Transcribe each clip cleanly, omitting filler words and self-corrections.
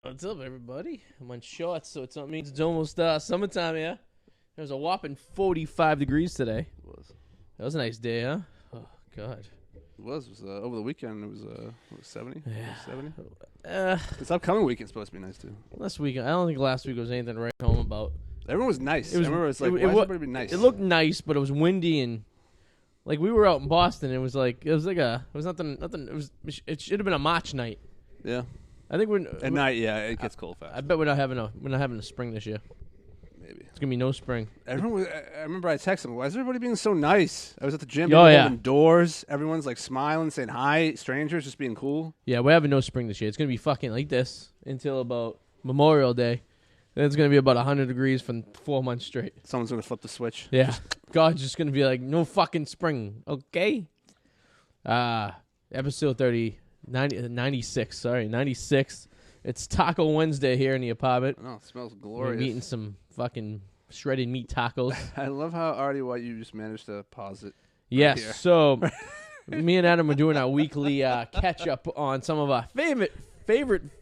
What's up, everybody? I'm on shorts, so it means it's almost summertime here. It was a whopping 45 degrees today. It was. That was a nice day, huh? Oh, God. It was over the weekend. It was 70. Yeah. 70. This upcoming weekend's supposed to be nice too. Last week, I don't think last week was anything to write home about. Everyone was nice. It was, I remember it's like, why is everybody being nice? It looked nice, but it was windy and like we were out in Boston. It was nothing. It should have been a March night. Yeah. I think at night. Yeah, it gets cold fast. I bet we're not having a spring this year. Maybe It's gonna be no spring. everyone was. I remember I texted them. Why is everybody being so nice? I was at the gym. Oh, yeah. Opening doors. Everyone's like smiling, saying hi. Strangers just being cool. Yeah, we're having no spring this year. It's gonna be fucking like this until about Memorial Day. Then it's gonna be about 100 degrees for 4 months straight. Someone's gonna flip the switch. Yeah, God's just gonna be like, no fucking spring, okay? Episode 96. Sorry, 96. It's Taco Wednesday here in the apartment. Oh, it smells We're glorious. eating some fucking shredded meat tacos. I love how Arty, what you just managed to pause it. Yes, here. so me and Adam are doing our weekly catch up on some of our favorite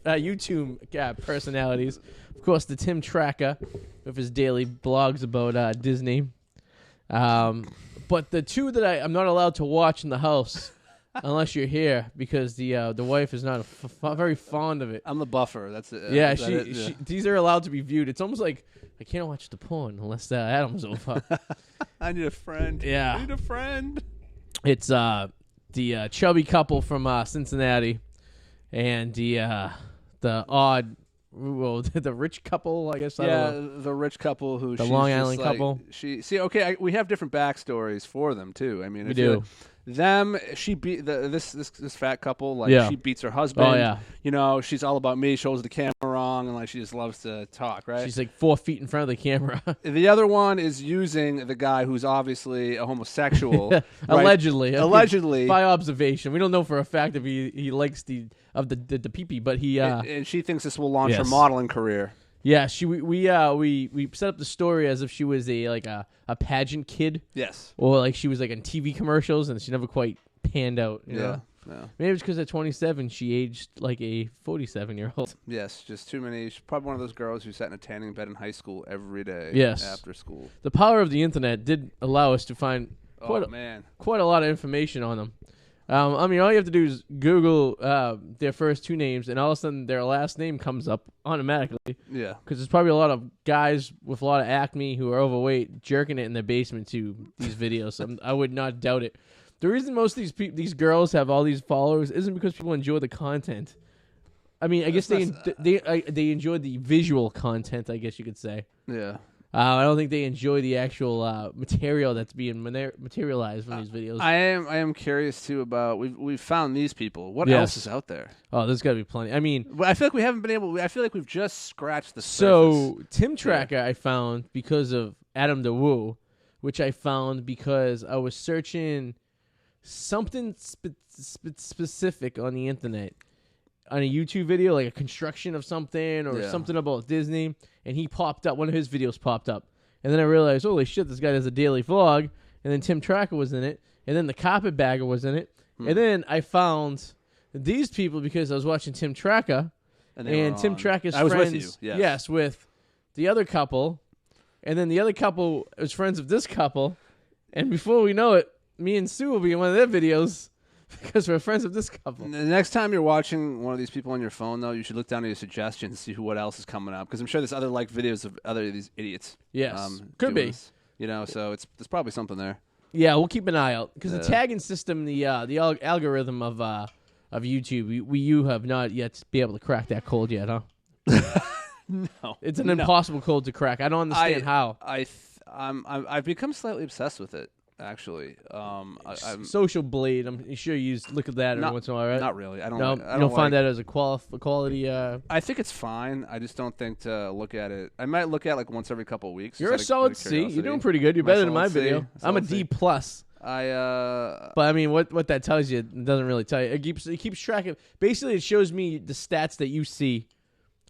YouTube personalities. Of course, the Tim Tracker with his daily blogs about Disney. But the two that I'm not allowed to watch in the house unless you're here because the wife is not very fond of it. I'm the buffer. That's it. Yeah, these are allowed to be viewed. It's almost like I can't watch the porn unless Adam's over. I need a friend. Yeah. I need a friend. It's the chubby couple from Cincinnati and the rich couple, I guess. I don't know. The rich couple who The she's Long just Island like, couple. We have different backstories for them too. I mean, We do. She beat this fat couple. Like Yeah. she beats her husband. Oh, yeah. You know, she's all about me. Shows the camera wrong, and like she just loves to talk. Right. She's like 4 feet in front of the camera. The other one is using the guy who's obviously a homosexual. right? Allegedly. Allegedly. By observation. We don't know for a fact if he likes the pee-pee, but he and she thinks this will launch her Yes. modeling career. yeah, we set up the story as if she was a pageant kid, Yes. or like she was like in TV commercials and she never quite panned out. You know? Yeah. Maybe it's because at 27 she aged like a 47-year-old. Yes, just too many. She's probably one of those girls who sat in a tanning bed in high school every day. Yes. After school. The power of the internet did allow us to find quite a lot of information on them. I mean, all you have to do is Google their first two names, and all of a sudden their last name comes up automatically. Yeah. Because there's probably a lot of guys with a lot of acne who are overweight jerking it in their basement to these videos. I would not doubt it. The reason most of these girls have all these followers isn't because people enjoy the content. I mean, I guess they enjoy the visual content, I guess you could say. Yeah. I don't think they enjoy the actual material that's being materialized from these videos. I am curious too about we've found these people. What Yes. else is out there? Oh, there's got to be plenty. I mean, Well, I feel like we haven't been able. I feel like we've just scratched the surface. so Tim Tracker I found because of Adam the Woo, which I found because I was searching something specific on the internet. On a YouTube video, like a construction of something or something about Disney, and he popped up. One of his videos popped up, and then I realized, holy shit, this guy does a daily vlog. And then Tim Tracker was in it, and then the Carpetbagger was in it, and then I found these people because I was watching Tim Tracker, and Tim Tracker's I was friends. with you. Yes. Yes, with the other couple, and then the other couple was friends of this couple, and before we know it, me and Sue will be in one of their videos. Because we're friends of this couple. The next time you're watching one of these people on your phone, though, you should look down at your suggestions, see what else is coming up. Because I'm sure there's other videos of other of these idiots. Yes, could be. This, so there's probably something there. Yeah, we'll keep an eye out because the tagging system, the algorithm of YouTube, you have not yet be able to crack that code yet, huh? No, it's an impossible code to crack. I don't understand how. I've become slightly obsessed with it. Actually, I'm Social Blade. I'm sure you look at that every once in a while, right? Not really. I don't. No, I you don't find that as a quality. I think it's fine. I just don't think to look at it. I might look at it like once every couple of weeks. You're a solid C. You're doing pretty good. You're better than my video. I'm a D plus. But I mean, what that tells you it doesn't really tell you. It keeps track of. Basically, it shows me the stats that you see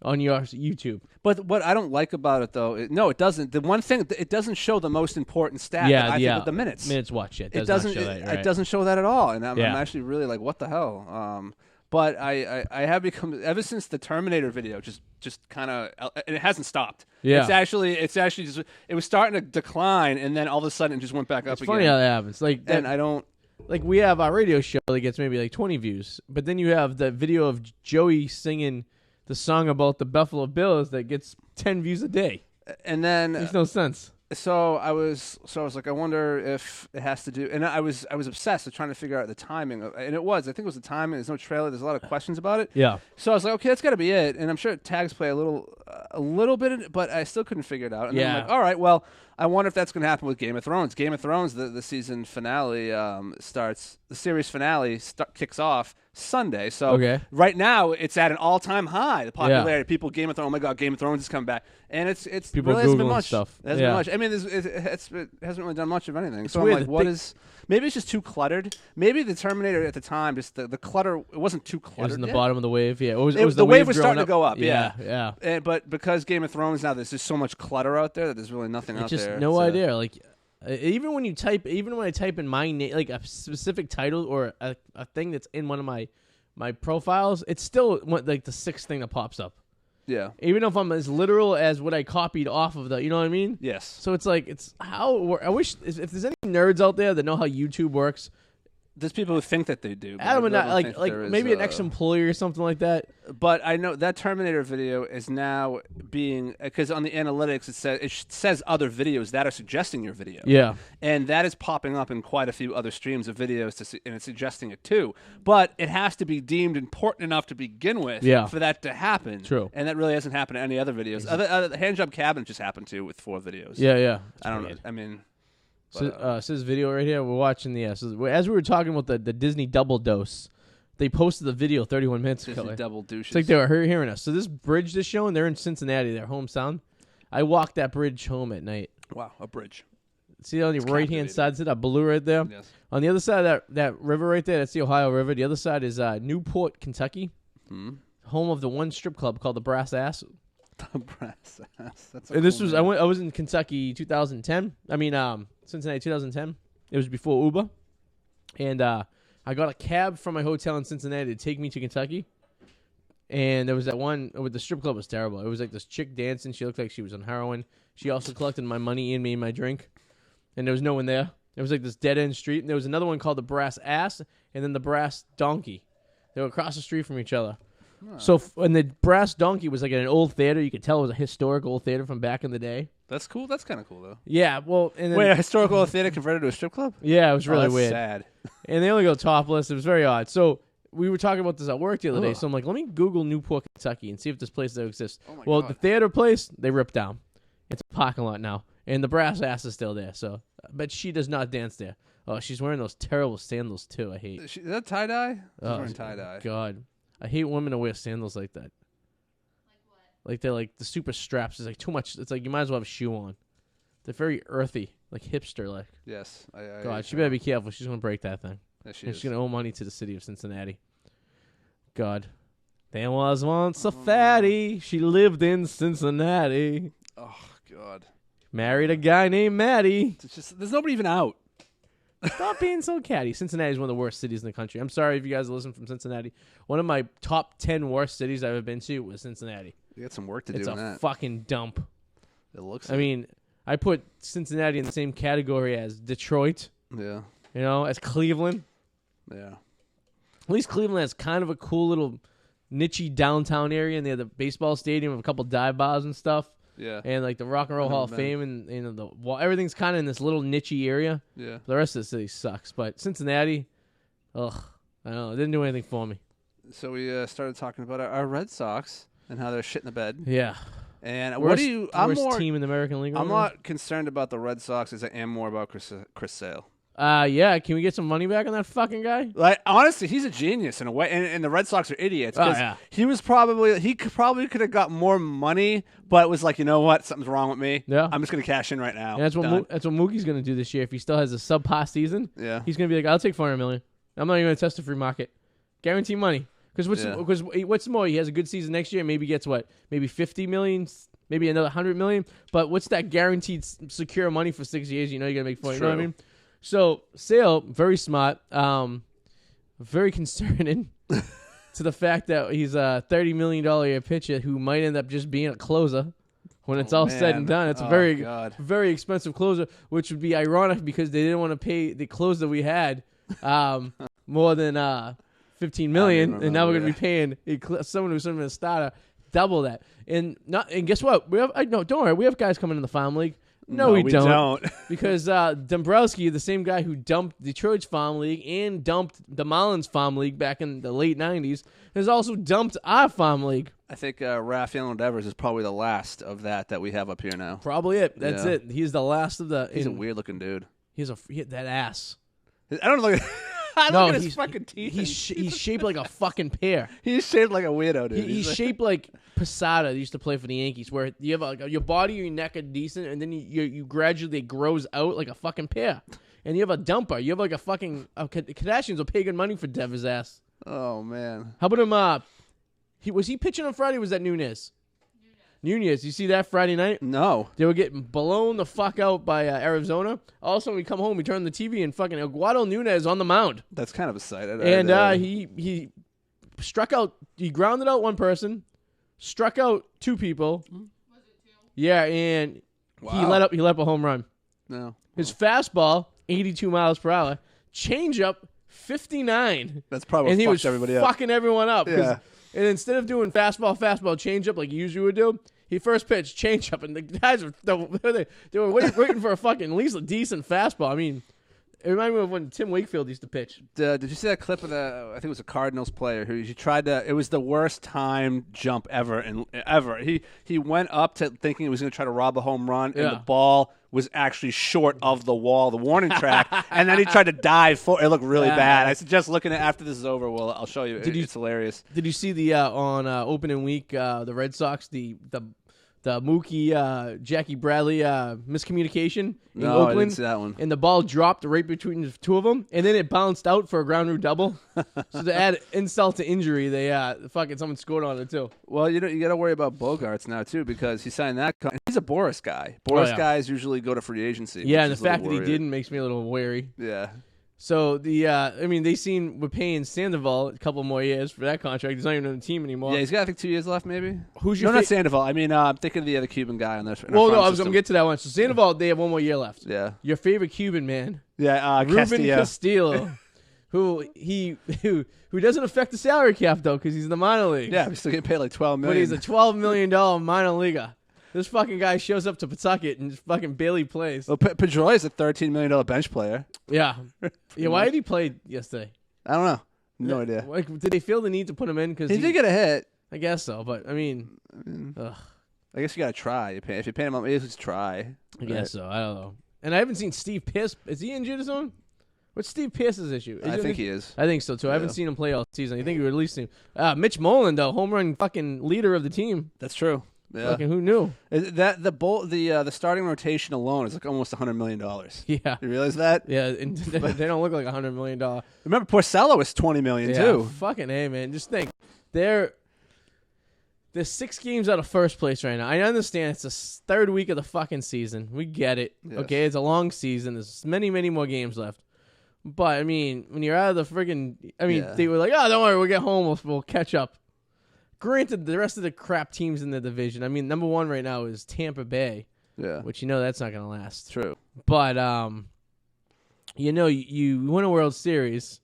on your YouTube. But what I don't like about it, though, it doesn't. The one thing, it doesn't show the most important stat. I think the minutes. Minutes watched. It doesn't. show that, right? It doesn't show that at all. And I'm actually really like, what the hell? But I have become, ever since the Terminator video, just kind of, and it hasn't stopped. Yeah. It's actually just, it was starting to decline, and then all of a sudden it just went back up again. It's funny how that happens. Like that, And I don't. Like we have our radio show that gets maybe like 20 views, but then you have the video of Joey singing the song about the Buffalo Bills that gets 10 views a day. And then Makes no sense. So I was like, I wonder if it has to do, and I was obsessed with trying to figure out the timing of, and I think it was the timing. There's no trailer. There's a lot of questions about it. Yeah. So I was like, okay, that's got to be it. And I'm sure tags play a little bit in it, but I still couldn't figure it out. And then I'm like, all right, well, I wonder if that's going to happen with Game of Thrones. Game of Thrones, the season finale starts. The series finale kicks off Sunday. So right now it's at an all-time high. The popularity, people, Game of Thrones. Oh my God, Game of Thrones is coming back, and it's people really hasn't been Googling much. stuff. It hasn't been much. I mean, it hasn't really done much of anything. So weird. I'm like, what is? Maybe it's just too cluttered. Maybe the Terminator at the time, just the clutter, it wasn't too cluttered. It was in the yet. bottom of the wave. Yeah, it was the wave was starting to go up. Yeah. But because Game of Thrones now, there's just so much clutter out there that there's really nothing out just there. No idea. Like even when I type in my name, like a specific title or a thing that's in one of my profiles, it's still like the sixth thing that pops up. Yeah. Even if I'm as literal as what I copied off of you know what I mean? Yes. So it's like, I wish, if there's any nerds out there that know how YouTube works. There's people who think that they do. Adam and I, like maybe an ex-employee or something like that. But I know that Terminator video is now being, because on the analytics it says other videos that are suggesting your video. Yeah. And that is popping up in quite a few other streams of videos, and it's suggesting it too. But it has to be deemed important enough to begin with for that to happen. True. And that really hasn't happened to any other videos. Other Handjob Cabinet just happened to with 4 videos. Yeah. I don't know. I mean... So this video right here, we're watching so as we were talking about the Disney Double Dose, they posted the video 31 minutes ago. Disney Double Douches. It's like they were hearing us. So this bridge they're showing, they're in Cincinnati, their hometown. I walked that bridge home at night. Wow, a bridge. See on your right-hand side, see that blue right there? Yes. On the other side of that river right there, that's the Ohio River. The other side is Newport, Kentucky, home of the one strip club called the Brass Ass. The Brass Ass. That's and this was I was in Kentucky 2010. I mean Cincinnati 2010. It was before Uber, and I got a cab from my hotel in Cincinnati to take me to Kentucky. And there was that one with the strip club was terrible. It was like this chick dancing. She looked like she was on heroin. She also collected my money and me and my drink, and there was no one there. It was like this dead end street. And there was another one called the Brass Ass, and then the Brass Donkey. They were across the street from each other. So, and the Brass Donkey was like in an old theater. You could tell it was a historic old theater from back in the day. That's cool. That's kind of cool, though. Yeah, well... And then, wait, a historical old theater converted to a strip club? Yeah, it was really that's weird. Sad. And they only go topless. It was very odd. So, we were talking about this at work the other day. So, I'm like, let me Google Newport, Kentucky and see if this place still exists. Oh my God. The theater place, they ripped down. It's a parking lot now. And the Brass Ass is still there. So, but she does not dance there. Oh, she's wearing those terrible sandals, too. I hate. Is that tie-dye? She's Oh, wearing tie-dye. God. I hate women who wear sandals like that. Like what? Like they're like the super straps. It's like too much. It's like you might as well have a shoe on. They're very earthy, like hipster like. Yes. God, she better be careful. She's gonna break that thing. Yes, She's gonna owe money to the city of Cincinnati. God. There was once a fatty. She lived in Cincinnati. Oh God. Married a guy named Matty. It's just there's nobody even out. Stop being so catty. Cincinnati is one of the worst cities in the country. I'm sorry if you guys listen from Cincinnati. One of my top 10 worst cities I've ever been to was Cincinnati. You got some work to do It's on a that. fucking dump. It looks. I mean, I put Cincinnati in the same category as Detroit. Yeah. You know, as Cleveland. Yeah. At least Cleveland has kind of a cool little niche downtown area, and they have the baseball stadium with a couple dive bars and stuff. Yeah. And like the Rock and Roll Hall of Fame, and everything's kind of in this little niche area. Yeah. The rest of the city sucks, but Cincinnati, ugh, I don't know, it didn't do anything for me. So we started talking about our Red Sox and how they're shit in the bed. Yeah. And worst, what do you? I'm worst more. team in the American League. I'm not concerned about the Red Sox as I am more about Chris Sale. Yeah. Can we get some money back on that fucking guy? Like honestly, he's a genius in a way, and the Red Sox are idiots. Oh, yeah. He probably could have got more money, but it was like, you know what, something's wrong with me. Yeah. I'm just gonna cash in right now. And that's what Mookie's gonna do this year. If he still has a subpar season, Yeah. he's gonna be like, I'll take $400 million. I'm not even gonna test the free market. Guarantee money. Because what's more, he has a good season next year. Maybe gets what? Maybe $50 million. Maybe another $100 million. But what's that guaranteed secure money for 6 years? You know you're gonna make $40. You know what I mean? So Sale, very smart, very concerning. to the fact that he's a $30 million a year pitcher who might end up just being a closer when it's all said and done. It's a very expensive closer, which would be ironic because they didn't want to pay the closer we had more than $15 million, and now we're going to be paying someone who's a starter double that. And guess what? Don't worry, we have guys coming in the farm league. No, we don't. Because Dombrowski, the same guy who dumped Detroit's farm league and dumped the Marlins farm league back in the late 90s, has also dumped our farm league. I think Rafael Devers is probably the last of that we have up here now. Probably it. That's it. He's the last of the... He's a weird-looking dude. That ass. I don't look at his fucking teeth. He's shaped like a fucking pear. He's shaped like a weirdo, dude. He's shaped like Posada used to play for the Yankees, where you have your body and your neck are decent, and then you gradually grows out like a fucking pear. And you have a dumper. You have like a fucking... Kardashians will pay good money for Devers' ass. Oh, man. How about him... was he pitching on Friday or was that Nunez? Nunez. You see that Friday night? No. They were getting blown the fuck out by Arizona. All of a sudden, we come home, we turn on the TV, and fucking Eduardo Nunez on the mound. That's kind of a sight. And he struck out. He grounded out one person, struck out two people. Was it two? Yeah, and he let up a home run. No. His fastball, 82 miles per hour. Changeup, 59. That's probably and he was everybody fucking everyone up. Yeah. And instead of doing fastball, changeup like he usually would do, he first pitched changeup, and the guys were waiting for a fucking at least a decent fastball. I mean, it reminded me of when Tim Wakefield used to pitch. Did you see that clip of I think it was a Cardinals player who tried to? It was the worst time jump ever. He went up to thinking he was going to try to rob a home run, and the ball was actually short of the wall, the warning track, and then he tried to dive for it. Looked really bad. I suggest looking at after this is over. Well, I'll show you. It's hilarious. Did you see the on opening week the Red Sox the Mookie Jackie Bradley miscommunication in Oakland? I didn't see that one. And the ball dropped right between the two of them, and then it bounced out for a ground rule double. So to add insult to injury, they someone scored on it too. Well, you got to worry about Bogarts now too because he signed that. He's a Boris guy. Boris guys usually go to free agency. Yeah, and the fact that he didn't makes me a little wary. Yeah. So we're paying Sandoval a couple more years for that contract. He's not even on the team anymore. Yeah, he's got I think 2 years left, maybe. Who's your not Sandoval. I mean, I'm thinking of the other Cuban guy on this. Well, no, I was going to get to that one. So Sandoval, they have 1 more year left. Yeah. Your favorite Cuban man. Yeah, Ruben Castillo, who doesn't affect the salary cap though because he's in the minor league. Yeah, he's still getting paid like $12 million. But he's a $12 million minor leaguer. This fucking guy shows up to Pawtucket and just fucking barely plays. Well, Pedroia is a $13 million bench player. Yeah. Why did he play yesterday? I don't know. No idea. Like, did they feel the need to put him in? Because he did get a hit. I guess so, but I mean, I guess you got to try. If you pay him up, you just try. I guess so. I don't know. And I haven't seen Steve Pierce. Is he injured or something? What's Steve Pierce's issue? I think he is. I think so, too. I haven't seen him play all season. I think he would at least see him. Mitch Moreland, though, home run fucking leader of the team. That's true. Yeah. Fucking who knew? The starting rotation alone is like almost $100 million. Yeah. You realize that? Yeah, and they don't look like $100 million. Remember, Porcello was $20 million, too. Fucking A, man. Just think. They're 6 games out of first place right now. I understand it's the third week of the fucking season. We get it. Yes. Okay, it's a long season. There's many, many more games left. But, I mean, when you're out of the friggin'... they were like, oh, don't worry, we'll get home. We'll catch up. Granted, the rest of the crap teams in the division, I mean, number 1 right now is Tampa Bay. Yeah. Which that's not going to last. True. But, you win a World Series.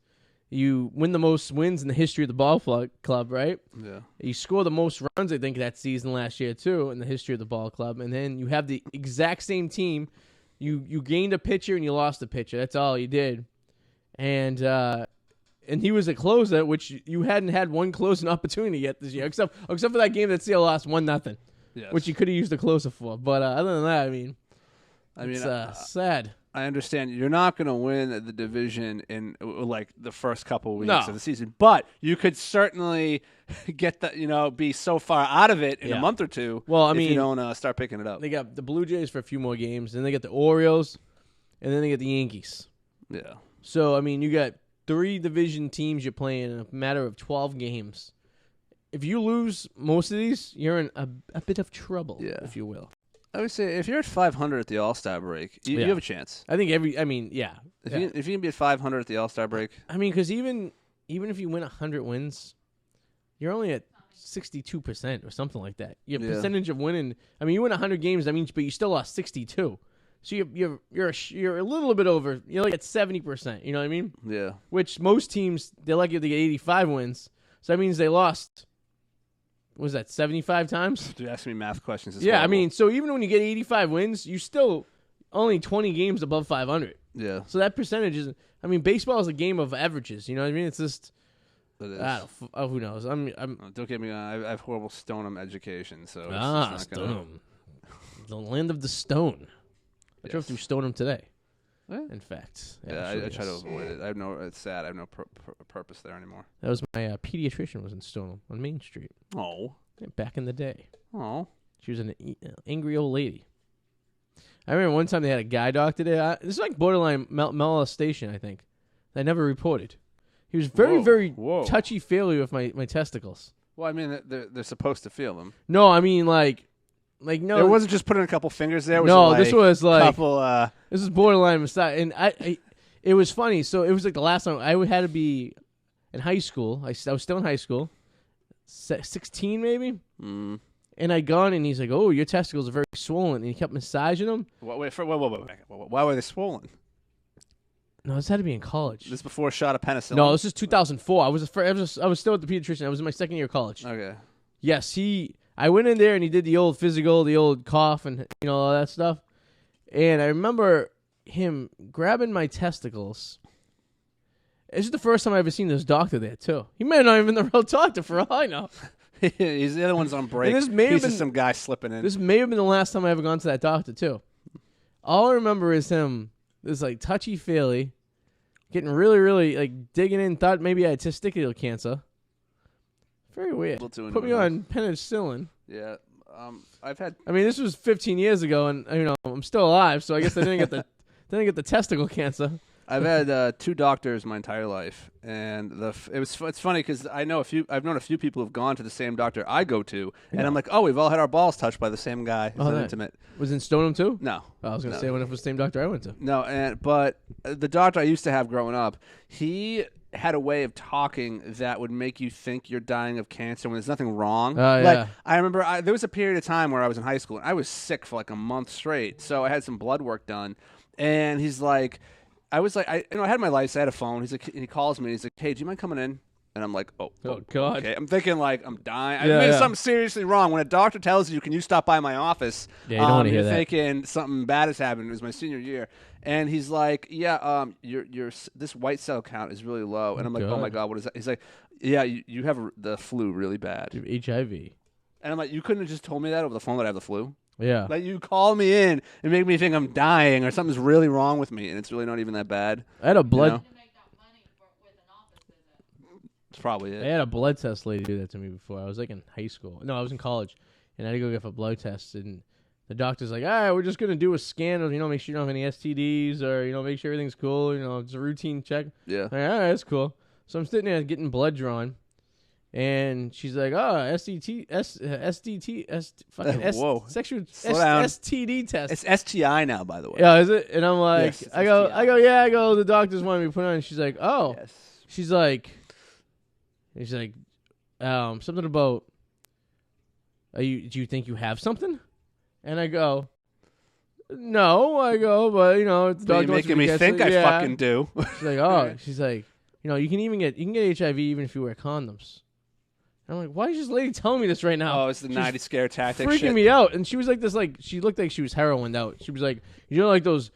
You win the most wins in the history of the ball club, right? Yeah. You score the most runs, I think, that season last year, too, in the history of the ball club. And then you have the exact same team. You gained a pitcher and you lost a pitcher. That's all you did. And he was a closer, which you hadn't had one closing opportunity yet this year, except for that game that Seattle lost 1-0, which you could have used a closer for. But other than that, it's sad. I understand you're not going to win the division in like the first couple of weeks of the season, but you could certainly get be so far out of it in a month or two. Well, if you don't start picking it up. They got the Blue Jays for a few more games, then they get the Orioles, and then they get the Yankees. Yeah. So you got 3 division teams you're playing in a matter of 12 games. If you lose most of these, you're in a bit of trouble, if you will. I would say if you're at 500 at the All-Star break, you have a chance. I think If you can be at 500 at the All-Star break. I mean, because even if you win 100 wins, you're only at 62% or something like that. Your percentage of winning. I mean, you win 100 games. I mean, but you still lost 62. So you're a little bit over. You're like at 70%. You know what I mean? Yeah. Which most teams, they're lucky if they get 85 wins. So that means they lost. What was that, 75 times? You're asking me math questions. Yeah, horrible. I mean, so even when you get 85 wins, you still only 20 games above 500. Yeah. So that percentage is. I mean, baseball is a game of averages. You know what I mean? It's just. It is. Who knows? Don't get me wrong. I have horrible Stoneham education, so it's not Stoneham, the land of the stone. I drove through Stoneham today. In fact, I try to avoid it. It's sad. I have no purpose there anymore. That was my pediatrician was in Stoneham on Main Street. Oh, back in the day. Oh, she was an angry old lady. I remember one time they had a guy doctor there. This is like borderline molestation, I think. I never reported. He was very touchy-feely with my testicles. Well, I mean, they're supposed to feel them. No, I mean, like no. It wasn't just putting a couple fingers there. This was like couple. This is borderline massage, and it was funny. So it was like the last time I had to be in high school. I was still in high school, 16 maybe. Mm. And I gone, and he's like, "Oh, your testicles are very swollen," and he kept massaging them. Wait. Why were they swollen? No, this had to be in college. This is before a shot of penicillin? No, this is 2004. I was still at the pediatrician. I was in my second year of college. Okay. Yes, I went in there and he did the old physical, the old cough and all that stuff. And I remember him grabbing my testicles. This is the first time I ever seen this doctor there too. He may not even been the real doctor for all I know. He's the other one's on break. This may have been some guy slipping in. This may have been the last time I ever gone to that doctor too. All I remember is him. This like touchy-feely, getting really, really like digging in. Thought maybe I had testicular cancer. Very weird. Put me on penicillin. Yeah, I've had. I mean, this was 15 years ago, and I'm still alive, so I guess I didn't get the testicle cancer. I've had 2 doctors my entire life, and it's funny because I've known a few people who've gone to the same doctor I go to, and I'm like, oh, we've all had our balls touched by the same guy. It's intimate. Was it in Stoneham too? No. I was gonna say, when it was the same doctor I went to. No, but the doctor I used to have growing up, he had a way of talking that would make you think you're dying of cancer when there's nothing wrong. Yeah. I remember there was a period of time where I was in high school and I was sick for like a month straight, so I had some blood work done, and he's like. I was like, I had my lights, I had a phone. He's like, and he calls me. And he's like, "Hey, do you mind coming in?" And I'm like, "Oh God!" Okay. I'm thinking like I'm dying. I made something seriously wrong. When a doctor tells you, "Can you stop by my office?" Yeah, you don't want to hear you're that. thinking something bad has happened. It was my senior year, and he's like, "Yeah, your this white cell count is really low." And I'm like, "Oh my God, what is that?" He's like, "Yeah, you have the flu really bad. You have HIV." And I'm like, "You couldn't have just told me that over the phone that I have the flu." Yeah. Like, you call me in and make me think I'm dying or something's really wrong with me, and it's really not even that bad. I had a blood... It's probably it. I had a blood test lady do that to me before. I was like in high school. No, I was in college, and I had to go get a blood test, and the doctor's like, all right, we're just going to do a scan of, make sure you don't have any STDs or, make sure everything's cool. It's a routine check. Yeah. Like, all right, that's cool. So I'm sitting there getting blood drawn. And she's like, "Oh, STD test." It's STI now, by the way. Yeah, is it? And I'm like, yes, I go, yeah. The doctors wanted me to put on. And she's like, "Oh," yes. she's like, something about, do you think you have something? And I go, no. I go, but the doctor you're making me think I fucking do. She's like, oh, she's like, you can get HIV even if you wear condoms. I'm like, why is this lady telling me this right now? Oh, it's the 90s scare tactic freaking shit. me out. And she was like this, she looked like she was heroined out. She was like, like those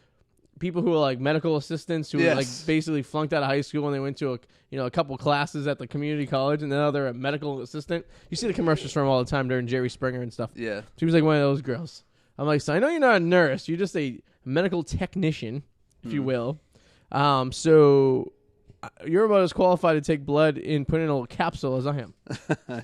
people who are like medical assistants who like basically flunked out of high school and they went to a couple classes at the community college and now they're a medical assistant. You see the commercials from all the time during Jerry Springer and stuff. Yeah. She was like one of those girls. I'm like, so I know you're not a nurse. You're just a medical technician, if you will. So... You're about as qualified to take blood and put in a little capsule as I am.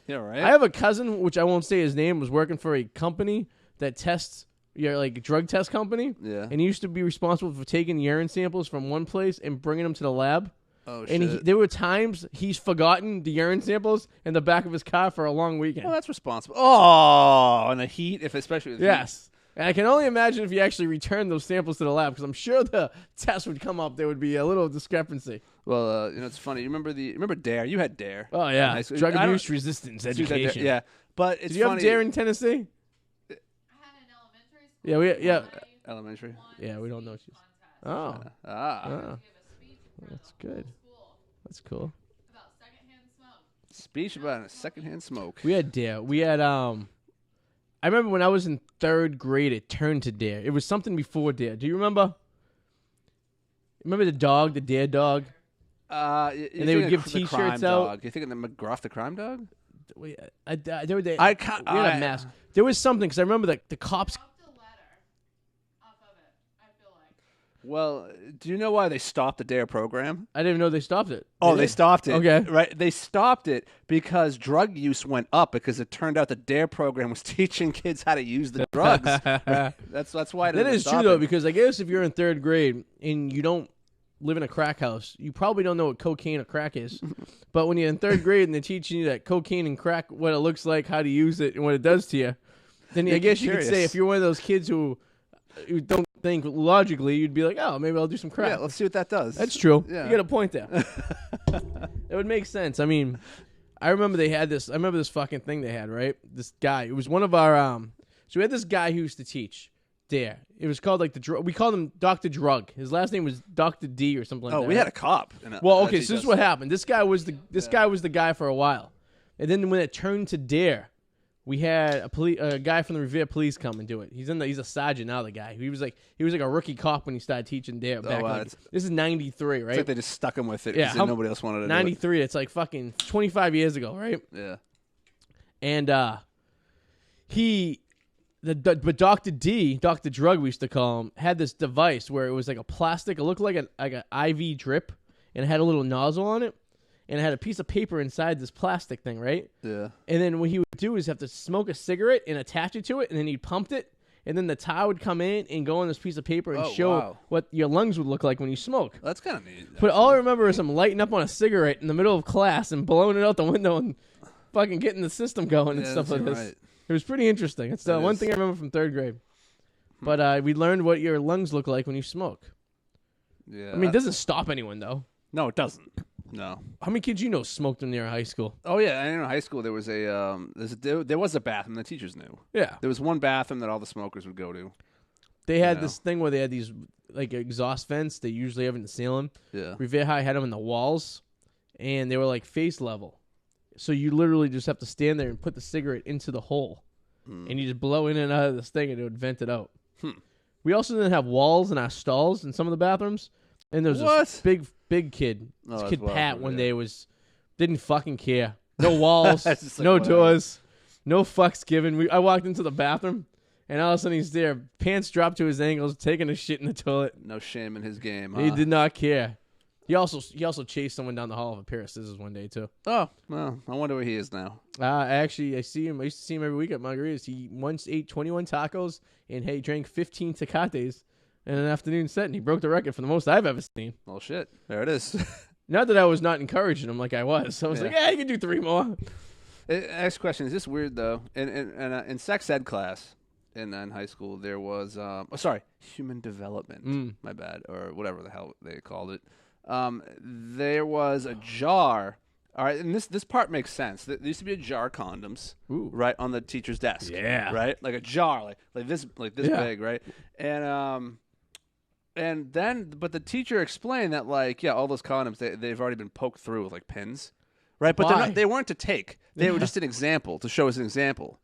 Yeah, right. I have a cousin, which I won't say his name, was working for a company that tests, drug test company. Yeah. And he used to be responsible for taking urine samples from one place and bringing them to the lab. Oh, and shit. there were times he's forgotten the urine samples in the back of his car for a long weekend. Oh, that's responsible. Oh, and the heat, especially with yes. heat. And I can only imagine if you actually returned those samples to the lab, because I'm sure the test would come up. There would be a little discrepancy. Well, it's funny. You remember DARE? You had DARE. Oh yeah, drug abuse resistance education. Yeah, but it's Did you funny. have DARE in Tennessee? I had an elementary school. Yeah. Elementary. Yeah, we don't know. That's good. That's cool. About secondhand smoke. Speech about a secondhand smoke. We had DARE. We had I remember when I was in 3rd grade, it turned to DARE. It was something before DARE. Do you remember? Remember the dog, the DARE dog? And they would give T-shirts out. You thinking the McGruff the crime dog? We had a mask. There was something, because I remember the cops. Dropped a letter off of it, I feel like. Well, do you know why they stopped the DARE program? I didn't even know they stopped it. They stopped it. Okay. Right. They stopped it because drug use went up, because it turned out the DARE program was teaching kids how to use the drugs. That's why that is true, though, because I guess if you're in 3rd grade and you don't live in a crack house, you probably don't know what cocaine or crack is. But when you're in 3rd grade and they're teaching you that cocaine and crack, what it looks like, how to use it, and what it does to you, then I guess you could say if you're one of those kids who don't think logically, you'd be like, oh, maybe I'll do some crack. Yeah, let's see what that does. That's true. Yeah. You got a point there. It would make sense. I mean, I remember they had this. I remember this fucking thing they had, right? This guy. It was one of our. So we had this guy who used to teach DARE. It was called like we called him Dr. Drug. His last name was Dr. D or something like that. Oh, we had a cop. Well, okay, so this is what happened. This guy was the guy for a while. And then when it turned to DARE, we had a guy from the Revere Police come and do it. He's a sergeant now, the guy. He was like a rookie cop when he started teaching DARE back this is 93, right? It's like they just stuck him with it because nobody else wanted to 93, do it. It's like fucking 25 years ago, right? Yeah. And but Dr. D, Dr. Drug, we used to call him, had this device where it was like a plastic. It looked like an IV drip, and it had a little nozzle on it, and it had a piece of paper inside this plastic thing, right? Yeah. And then what he would do is have to smoke a cigarette and attach it to it, and then he pumped it, and then the tar would come in and go on this piece of paper and show what your lungs would look like when you smoke. That's kind of neat. But all I remember is him lighting up on a cigarette in the middle of class and blowing it out the window and fucking getting the system going and stuff like this. Right. It was pretty interesting. It's the one thing I remember from 3rd grade. But we learned what your lungs look like when you smoke. Yeah. I mean, it doesn't stop anyone, though. No, it doesn't. No. How many kids you know smoked in their high school? Oh yeah, I know. In high school there was there was a bathroom the teachers knew. Yeah. There was one bathroom that all the smokers would go to. They had this thing where they had these like exhaust vents. They usually have in the ceiling. Yeah. Revere High had them in the walls, and they were like face level. So you literally just have to stand there and put the cigarette into the hole, and you just blow in and out of this thing, and it would vent it out. We also didn't have walls in our stalls in some of the bathrooms, and there was this big kid, this kid Pat, one day didn't fucking care. No walls, no doors, no fucks given. I walked into the bathroom, and all of a sudden he's there, pants dropped to his ankles, taking a shit in the toilet. No shame in his game. He did not care. He also chased someone down the hall with a pair of scissors one day too. Oh, well, I wonder where he is now. I see him. I used to see him every week at Margaritas. He once ate 21 tacos and he drank 15 Tecates in an afternoon set, and he broke the record for the most I've ever seen. Well, shit. There it is. Not that I was not encouraging him like I was. I was like, yeah, you can do 3 more. Next question. Is this weird, though? In sex ed class in high school, there was, human development. My bad. Or whatever the hell they called it. There was a jar. All right, and this part makes sense. There used to be a jar of condoms, right, on the teacher's desk. Yeah. Right? Like a jar, like this big, right? And then the teacher explained that, like, all those condoms, they've already been poked through with, like, pins. Right? But they weren't to take. They were just an example, to show us an example.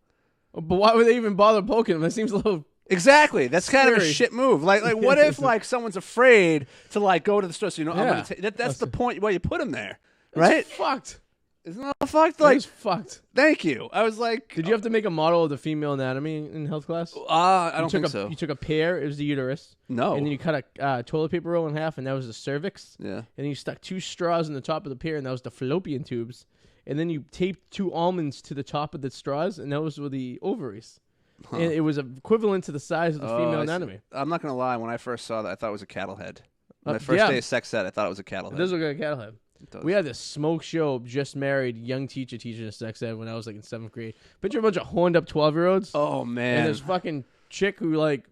But why would they even bother poking them? That seems a little... Exactly. That's kind of a shit move. Like what if, like, someone's afraid to, like, go to the store? So, I'm going to that's the point why you put them there. Right? It's fucked. Isn't that fucked? Like, it's fucked. Thank you. I was like... Did you have to make a model of the female anatomy in health class? I don't think so. You took a pear. It was the uterus. No. And then you cut a toilet paper roll in half, and that was the cervix. Yeah. And then you stuck 2 straws in the top of the pear, and that was the fallopian tubes. And then you taped 2 almonds to the top of the straws, and those were the ovaries. Huh. And it was equivalent to the size of the female anatomy. I'm not going to lie. When I first saw that, I thought it was a cattle head. My first day of sex ed, I thought it was a cattle head. It does look like a cattle head. We had this smoke show, just married, young teaching sex ed when I was like in 7th grade. Picture a bunch of horned up 12-year-olds. Oh, man. And there's fucking chick who like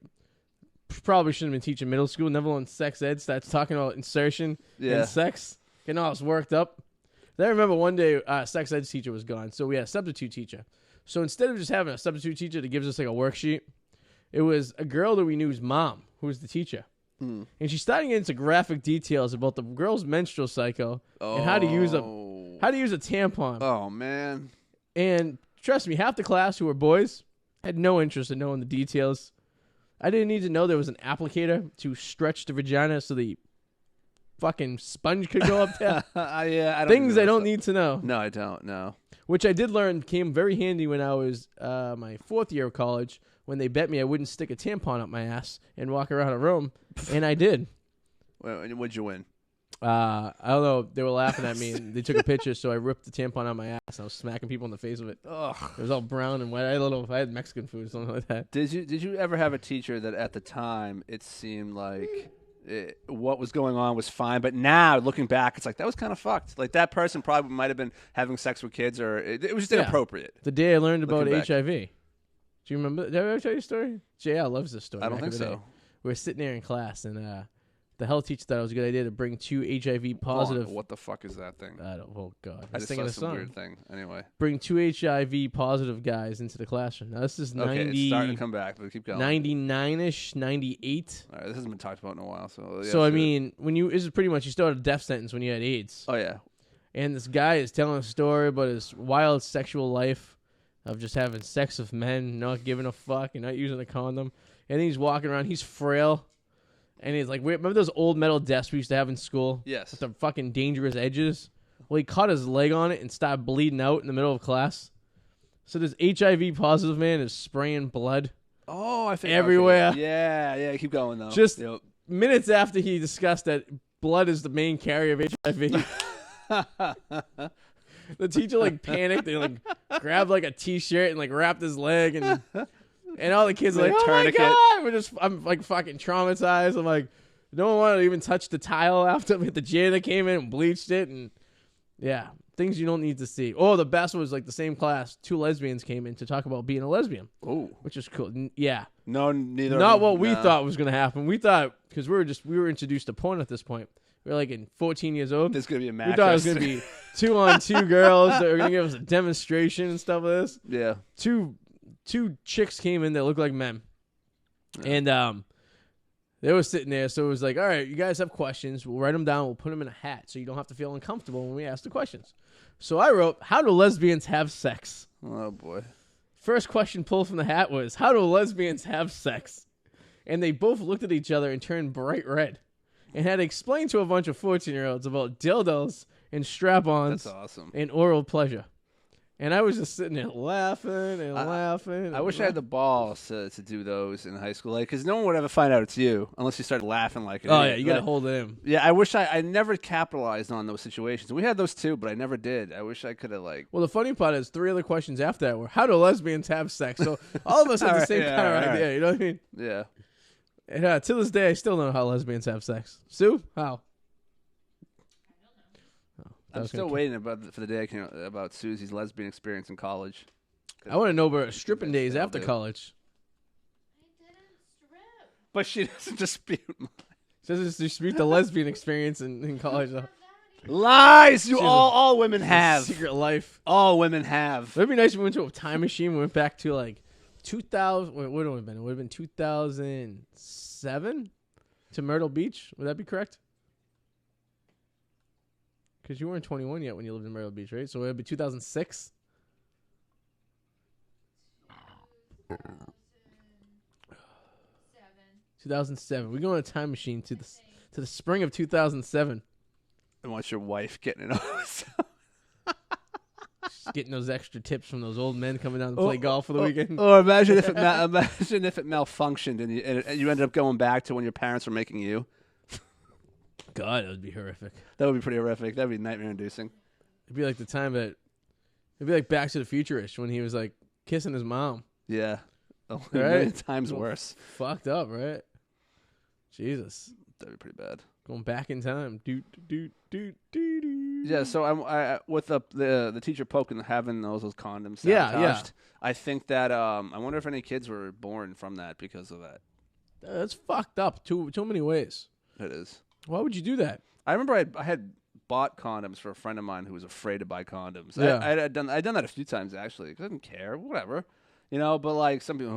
probably shouldn't have been teaching middle school, never learned sex ed, starts talking about insertion and sex, getting all us worked up. Then I remember one day sex ed teacher was gone, so we had a substitute teacher. So instead of just having a substitute teacher that gives us like a worksheet, it was a girl that we knew's mom who was the teacher. And she started getting into graphic details about the girl's menstrual cycle and how to use a tampon. Oh, man. And trust me, half the class who were boys had no interest in knowing the details. I didn't need to know there was an applicator to stretch the vagina so the fucking sponge could go up there. Things I don't need to know. No, I don't. No. Which I did learn came very handy when I was my 4th year of college, when they bet me I wouldn't stick a tampon up my ass and walk around a room, and I did. What'd you win? I don't know. They were laughing at me, and they took a picture, so I ripped the tampon out my ass, and I was smacking people in the face with it. Ugh. It was all brown and white. I had Mexican food or something like that. Did you ever have a teacher that at the time it seemed like what was going on was fine, but now looking back, it's like that was kind of fucked. Like that person probably might have been having sex with kids, or it was just inappropriate. The day I learned about HIV. Do you remember? Did I ever tell you a story? JL loves this story. I don't think so. We were sitting there in class, and the health teacher thought it was a good idea to bring 2 HIV positive. What the fuck is that thing? Oh God! I just saw some weird thing. Anyway, bring 2 HIV positive guys into the classroom. Now this is 90. It's starting to come back, but keep going. 99ish, 98. All right, this hasn't been talked about in a while, so. Yeah, so I mean, this is pretty much you still had a death sentence when you had AIDS. Oh yeah. And this guy is telling a story about his wild sexual life of just having sex with men, not giving a fuck, and not using a condom. And he's walking around. He's frail. And he's like, remember those old metal desks we used to have in school? Yes. With the fucking dangerous edges? Well, he caught his leg on it and started bleeding out in the middle of class. So this HIV positive man is spraying blood. Oh, I think everywhere. Okay. Yeah. Keep going though. Just minutes after he discussed that blood is the main carrier of HIV. The teacher like panicked and like grabbed like a t-shirt and like wrapped his leg and all the kids are like, oh tourniquet. My God, I'm like fucking traumatized. I'm like, no one wanted to even touch the tile after the janitor came in and bleached it, and yeah, things you don't need to see. Oh, the best was like the same class, 2 lesbians came in to talk about being a lesbian. Oh, which is cool. Yeah, no, neither. Not what we thought was gonna happen. We thought because we were introduced to porn at this point. We were like in 14 years old. There's gonna be a match. We thought it was gonna be 2-on-2 girls that were gonna give us a demonstration and stuff like this. Yeah, two chicks came in that looked like men, and they were sitting there. So it was like, all right, you guys have questions. We'll write them down. We'll put them in a hat so you don't have to feel uncomfortable when we ask the questions. So I wrote, how do lesbians have sex? Oh boy. First question pulled from the hat was, how do lesbians have sex? And they both looked at each other and turned bright red, and had to explain to a bunch of 14-year-olds about dildos and strap-ons. That's awesome. And oral pleasure. And I was just sitting there laughing and laughing. I wish I had the balls to do those in high school, like, because no one would ever find out it's you unless you started laughing like it. Oh yeah, you gotta hold it in. Yeah, I wish I never capitalized on those situations. We had those too, but I never did. I wish I could have like. Well, the funny part is 3 other questions after that were, how do lesbians have sex? So all of us had the same kind of idea. You know what I mean? Yeah. And to this day, I still don't know how lesbians have sex. Sue, how? I'm still waiting for the day I can about Susie's lesbian experience in college. I want to know about stripping days after college. I didn't strip. But she doesn't dispute. She doesn't dispute the lesbian experience in college, though. Lies! All women have. Secret life. All women have. It'd be nice if we went to a time machine. We went back to like 2000. What would it have been? It would have been 2007 to Myrtle Beach. Would that be correct? Because you weren't 21 yet when you lived in Myrtle Beach, right? So it would be 2006. 2007. We go on a time machine to the spring of 2007. And watch your wife getting it on. Just getting those extra tips from those old men coming down to play golf for the weekend. Or imagine if it malfunctioned and you ended up going back to when your parents were making you. God, that would be horrific. That would be pretty horrific. That would be nightmare-inducing. It'd be like the time that... It'd be like Back to the Future-ish when he was, like, kissing his mom. Yeah. Right? A million times worse. Fucked up, right? Jesus. That'd be pretty bad. Going back in time. Yeah, so I with the teacher poking having those condoms. Yeah. I think that I wonder if any kids were born from that because of that. That's fucked up. Too many ways. It is. Why would you do that? I remember I had bought condoms for a friend of mine who was afraid to buy condoms. Yeah. I'd done that a few times actually. 'Cause I didn't care, whatever, But like some people,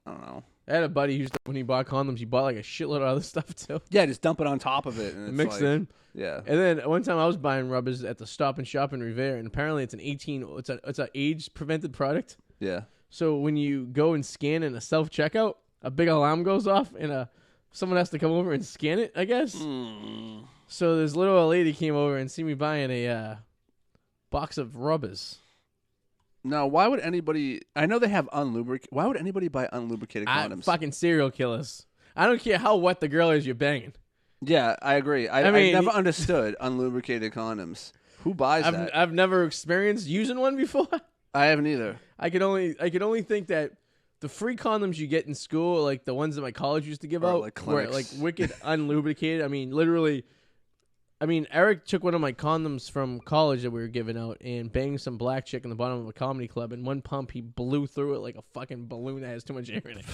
I don't know. I had a buddy who, when he bought condoms, he bought like a shitload of other stuff too. Yeah, just dump it on top of it and it's Mixed like, in. Yeah. And then one time I was buying rubbers at the Stop and Shop in Revere, and apparently it's an age prevented product. Yeah. So when you go and scan in a self checkout, a big alarm goes off, and someone has to come over and scan it, I guess. So this little old lady came over and see me buying a box of rubbers. No, why would anybody? I know they have unlubricated. Why would anybody buy unlubricated condoms? Fucking serial killers. I don't care how wet the girl is you're banging. Yeah, I agree. I mean, never understood unlubricated condoms. Who buys that? I've never experienced using one before. I haven't either. I could only think that the free condoms you get in school, like the ones that my college used to give out, like were like wicked unlubricated. I mean, literally. I mean, Eric took one of my condoms from college that we were giving out and banged some black chick in the bottom of a comedy club. In one pump, he blew through it like a fucking balloon that has too much air in it.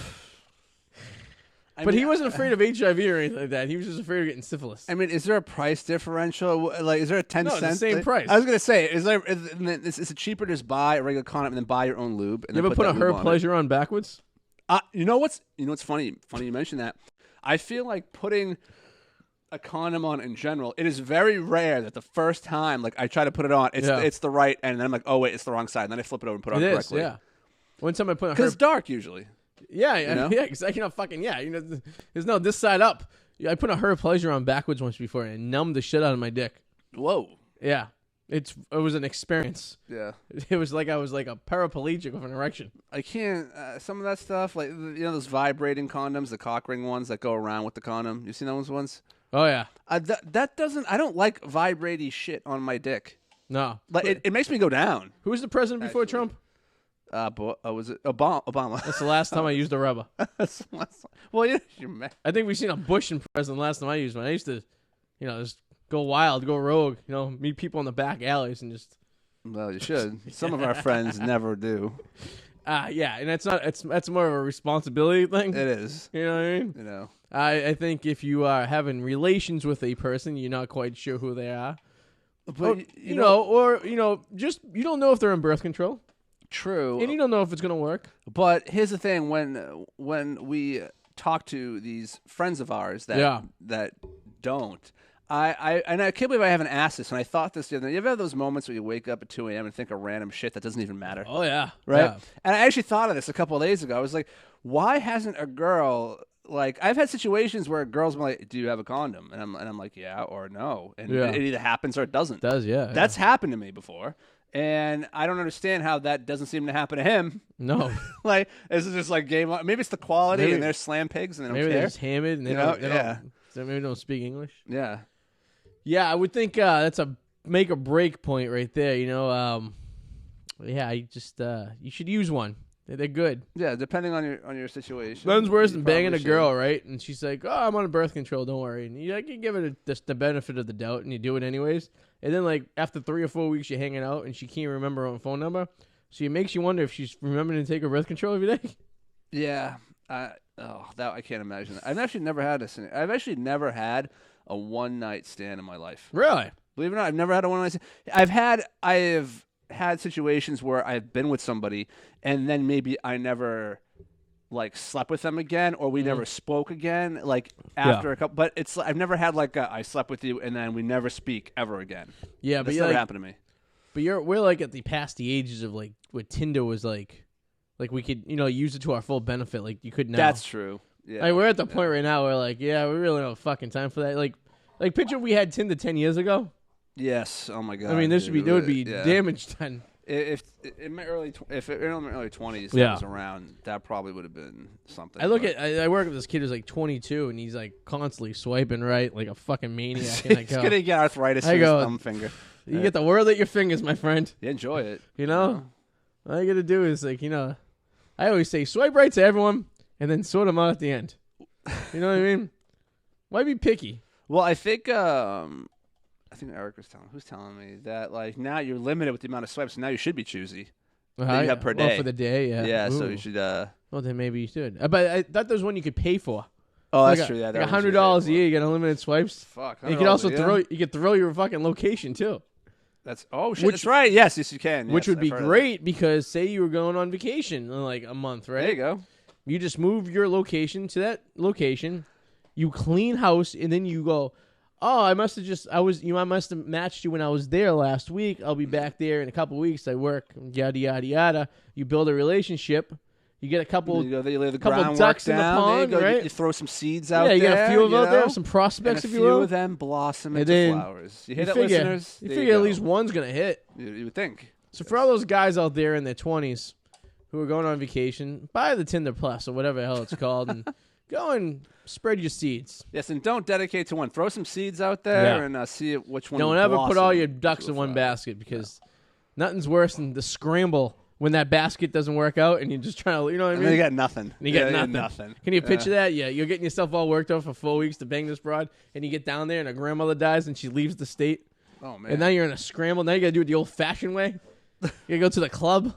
But he wasn't afraid of HIV or anything like that. He was just afraid of getting syphilis. I mean, is there a price differential? Like, is there a 10 cent? No, it's the same price. I was gonna say, is it cheaper to just buy a regular condom and then buy your own lube? And You ever put a Her Pleasure on backwards? You know what's funny? Funny you mention that. I feel like putting a condom on in general, it is very rare that the first time, like I try to put it on, it's the right end, and then I'm like, oh wait, it's the wrong side, and then I flip it over and put it on correctly. Yeah. One time I put because it's dark usually. Yeah, know? yeah, exactly. There's no this side up. I put a Her Pleasure on backwards once before and numbed the shit out of my dick. Whoa. Yeah. It was an experience. Yeah. It was like I was like a paraplegic with an erection. I can't. Some of that stuff, like those vibrating condoms, the cock ring ones that go around with the condom. You seen those ones? Oh yeah. That doesn't. I don't like vibrating shit on my dick. No. Like it makes me go down. Who was the president before Trump? Was it Obama? That's the last time I used a rubber. Well, you're mad. I think we've seen a Bush in president last time I used one. I used to, just go wild, go rogue, meet people in the back alleys and just. Well, you should. Some of our friends never do. Yeah, and that's more of a responsibility thing. It is. You know what I mean? I think if you are having relations with a person, you're not quite sure who they are. But just you don't know if they're on birth control. True. And you don't know if it's going to work. But here's the thing: when we talk to these friends of ours that don't, I can't believe I haven't asked this. And I thought this the other day. You ever have those moments where you wake up at 2 a.m. and think of random shit that doesn't even matter? Oh yeah, right. Yeah. And I actually thought of this a couple of days ago. I was like, why hasn't a girl? Like, I've had situations where girls be like, "Do you have a condom?" And I'm like, "Yeah" or "No," and it either happens or it doesn't. That's happened to me before. And I don't understand how that doesn't seem to happen to him. No. Like, this is just like game on. Maybe it's the quality and they're slam pigs and they don't care. Maybe they're just hammered and they don't speak English. Yeah. Yeah, I would think that's a make or break point right there, I just you should use one. They're good. Yeah, depending on your situation. Nothing's worse than banging a girl, right? And she's like, "Oh, I'm on birth control. Don't worry." And you give it the benefit of the doubt, and you do it anyways. And then, like after 3 or 4 weeks, you're hanging out, and she can't remember her own phone number, so it makes you wonder if she's remembering to take her birth control every day. Yeah. That I can't imagine that. I've actually never had a one-night stand in my life. Really? Believe it or not, I've never had a one-night stand. I have had situations where I've been with somebody and then maybe I never like slept with them again or we never spoke again like after a couple, but I've never had like I slept with you and then we never speak ever again. Yeah, that's never happened to me. But we're like at past the ages of like what Tinder was like we could use it to our full benefit like you could now. That's true. Yeah. Like, we're at the point right now where like we really don't have fucking time for that. Like picture we had Tinder 10 years ago. Yes. Oh my God. I mean, there would be damage done. If in my early 20s that was around, that probably would have been something. I work with this kid who's like 22 and he's like constantly swiping right like a fucking maniac. And he's gonna get arthritis in his thumb finger. You get the world at your fingers, my friend. You enjoy it. All you gotta do is like I always say swipe right to everyone and then sort them out at the end. You know what I mean? Why be picky? Well, I think Eric was telling me that like now you're limited with the amount of swipes, so now you should be choosy. that you have per day. Well, for the day, yeah. Yeah, Ooh. so you should. Well, then maybe you should. But I thought there was one you could pay for. Oh, like that's true. Yeah, like $100 a year, you get unlimited swipes. Fuck. And you can also throw your fucking location too. That's that's right. Yes, you can. Which yes, would be great because say you were going on vacation in like a month, right? There you go. You just move your location to that location. You clean house, and then you go. Oh, I must have matched you when I was there last week. I'll be back there in a couple weeks. I work, yada yada yada. You build a relationship. You get a couple. You lay the couple groundwork ducks down. in the pond, right? You throw some seeds out there. Yeah, you got a few of out there, some prospects, and if you will. A few of them blossom into flowers. You hear that, listeners? You figure at least one's gonna hit. You would think. So for all those guys out there in their 20s who are going on vacation, buy the Tinder Plus or whatever the hell it's called, and go and spread your seeds. Yes, and don't dedicate to one. Throw some seeds out there and see which one. Don't ever put all your ducks in one basket because nothing's worse than the scramble when that basket doesn't work out and you're just trying to, you know what I mean? And you got nothing. And you got nothing. Can you picture that? Yeah, you're getting yourself all worked up for 4 weeks to bang this broad, and you get down there and her grandmother dies and she leaves the state. Oh, man. And now you're in a scramble. Now you got to do it the old-fashioned way. You got to go to the club.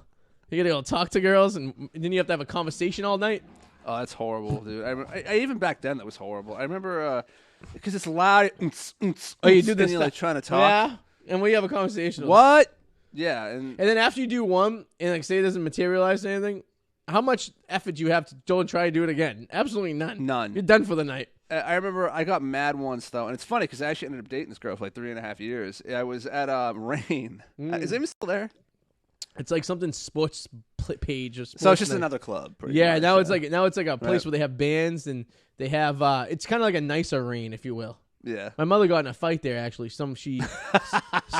You got to go talk to girls, and then you have to have a conversation all night. Oh, that's horrible, dude. I even back then, that was horrible. I remember because it's loud. Oh, you do this and you're like trying to talk. Yeah, and we have a conversation. What? Yeah, and then after you do one, and like say it doesn't materialize anything, how much effort do you have to don't try to do it again? Absolutely none. None. You're done for the night. I remember I got mad once, though, and it's funny because I actually ended up dating this girl for like 3.5 years. I was at Rain. Is it even still there? It's like something sports page or sports so it's just night. Another club. Yeah, now it's like a place where they have bands and they have it's kind of like a nicer Rain, if you will. Yeah. My mother got in a fight there actually. Some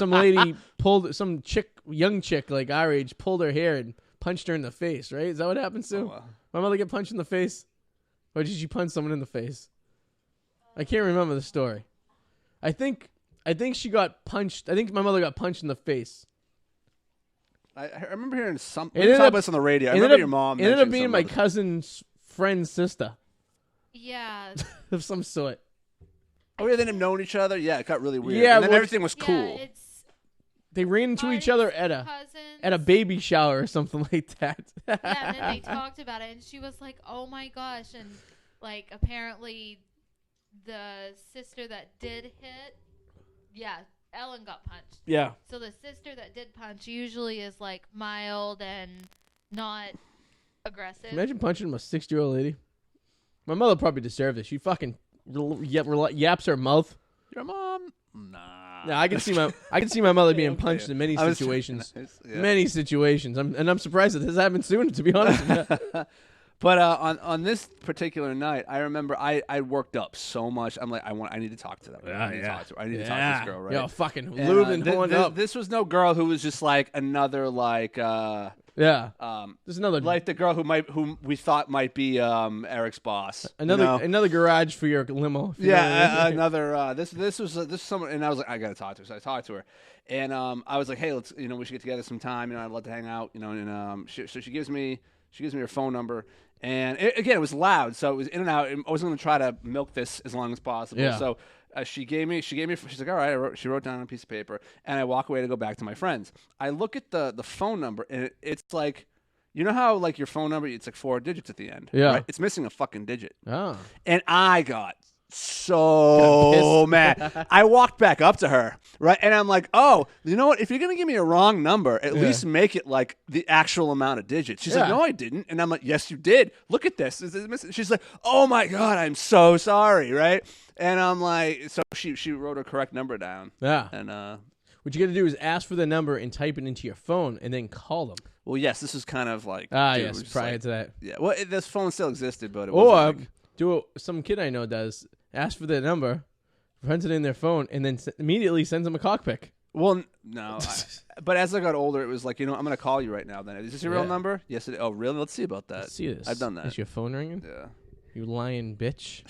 lady pulled some young chick like our age pulled her hair and punched her in the face. Right? Is that what happened, Sue? Oh, wow. My mother get punched in the face, or did she punch someone in the face? I can't remember the story. I think she got punched. I think my mother got punched in the face. I remember hearing something. We talked about this on the radio. I remember your mom. It ended up being my cousin's friend's sister. Yeah. Of some sort. Oh, yeah, they didn't know each other. Yeah, it got really weird. Yeah, and then everything was cool. They ran into each other at a baby shower or something like that. Yeah, and then they talked about it, and she was like, "Oh my gosh!" And like apparently, the sister that did hit, Ellen got punched. Yeah. So the sister that did punch usually is like mild and not aggressive. Imagine punching a 60-year-old lady. My mother probably deserved it. She fucking yaps her mouth. Your mom? Nah. Yeah, I can see my mother being punched in many situations. Many situations. I'm surprised that this happened soon, to be honest with you. But on this particular night, I remember I worked up so much. I'm like, I need to talk to that. I need to talk to her. I need to talk to this girl, right? Yo, fucking lubed and horned up. This was no girl who was just like another like there's another like the girl whom we thought might be Eric's boss. Another garage for your limo. Yeah, another. This was someone, and I was like, I gotta talk to her. So I talked to her, and I was like, hey, let's we should get together sometime. I'd love to hang out. And so she gives me her phone number. And it was loud, so it was in and out. I wasn't going to try to milk this as long as possible. Yeah. So she gave me. She's like, all right. She wrote down on a piece of paper, and I walk away to go back to my friends. I look at the phone number, and it's like, you know how like your phone number, it's like 4 digits at the end. Yeah. Right? It's missing a fucking digit. Oh. And I got so mad. I walked back up to her, right? And I'm like, oh, you know what? If you're going to give me a wrong number, at least make it like the actual amount of digits. She's like, no, I didn't. And I'm like, yes, you did. Look at this. She's like, oh my God, I'm so sorry, right? And I'm like, so she wrote a correct number down. Yeah. And what you got to do is ask for the number and type it into your phone and then call them. well, yes, this is kind of like yes, prior to that. Yeah, well, this phone still existed, but it wasn't like, do it. Some kid I know does. Ask for the number, runs it in their phone, and then immediately sends them a cockpick. Well, no. But as I got older, it was like, I'm going to call you right now then. Is this your real number? Yes. Oh, really? Let's see about that. Let's see this. I've done that. Is your phone ringing? Yeah. You lying bitch.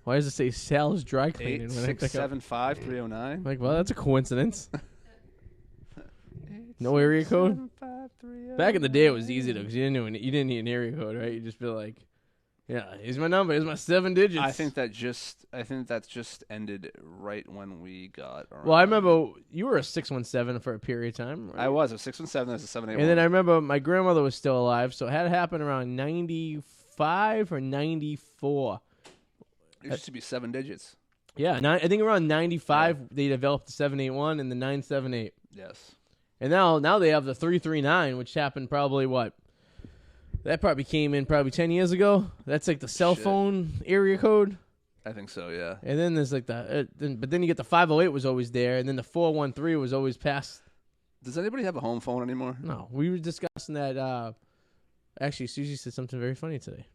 Why does it say Sal's Dry Cleaning? 8675309. Like, well, that's a coincidence. No area code? Back in the day, it was easy, though, because you didn't need an area code, right? You just be like, Yeah, here's my number. Here's my 7 digits. I think that just ended right when we got around. Well, I remember you were a 617 for a period of time. Right? I was a 617. I was a 781. And then I remember my grandmother was still alive, so it had to happen around 95 or 94. It used to be 7 digits. Yeah, I think around 95 they developed the 781 and the 978. Yes. And now they have the 339, which happened probably what? That probably came in 10 years ago. That's like the cell phone area code. I think so, yeah. And then there's like but then you get the 508 was always there, and then the 413 was always past. Does anybody have a home phone anymore? No, we were discussing that. Actually, Susie said something very funny today.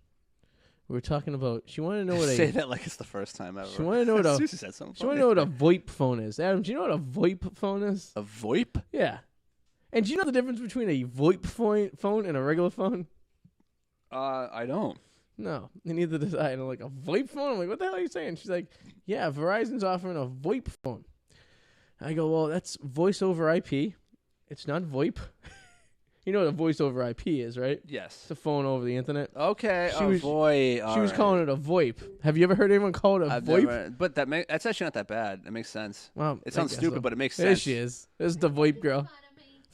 We were talking about she wanted to know what say that like it's the first time ever. She wanted to know what Susie said something. She wanted to know what a VoIP phone is. Adam, do you know what a VoIP phone is? A VoIP? Yeah. And do you know the difference between a VoIP phone and a regular phone? I don't. No, neither does I. And I'm like, a VoIP phone? I'm like, what the hell are you saying? She's like, yeah, Verizon's offering a VoIP phone. I go, well, that's voice over IP. It's not VoIP. You know what a voice over IP is, right? Yes. It's a phone over the internet. Okay. She was calling it a VoIP. Have you ever heard anyone call it a VoIP? But that's actually not that bad. That makes sense. Well, it sounds stupid, but it makes There sense. she is. This is the VoIP girl.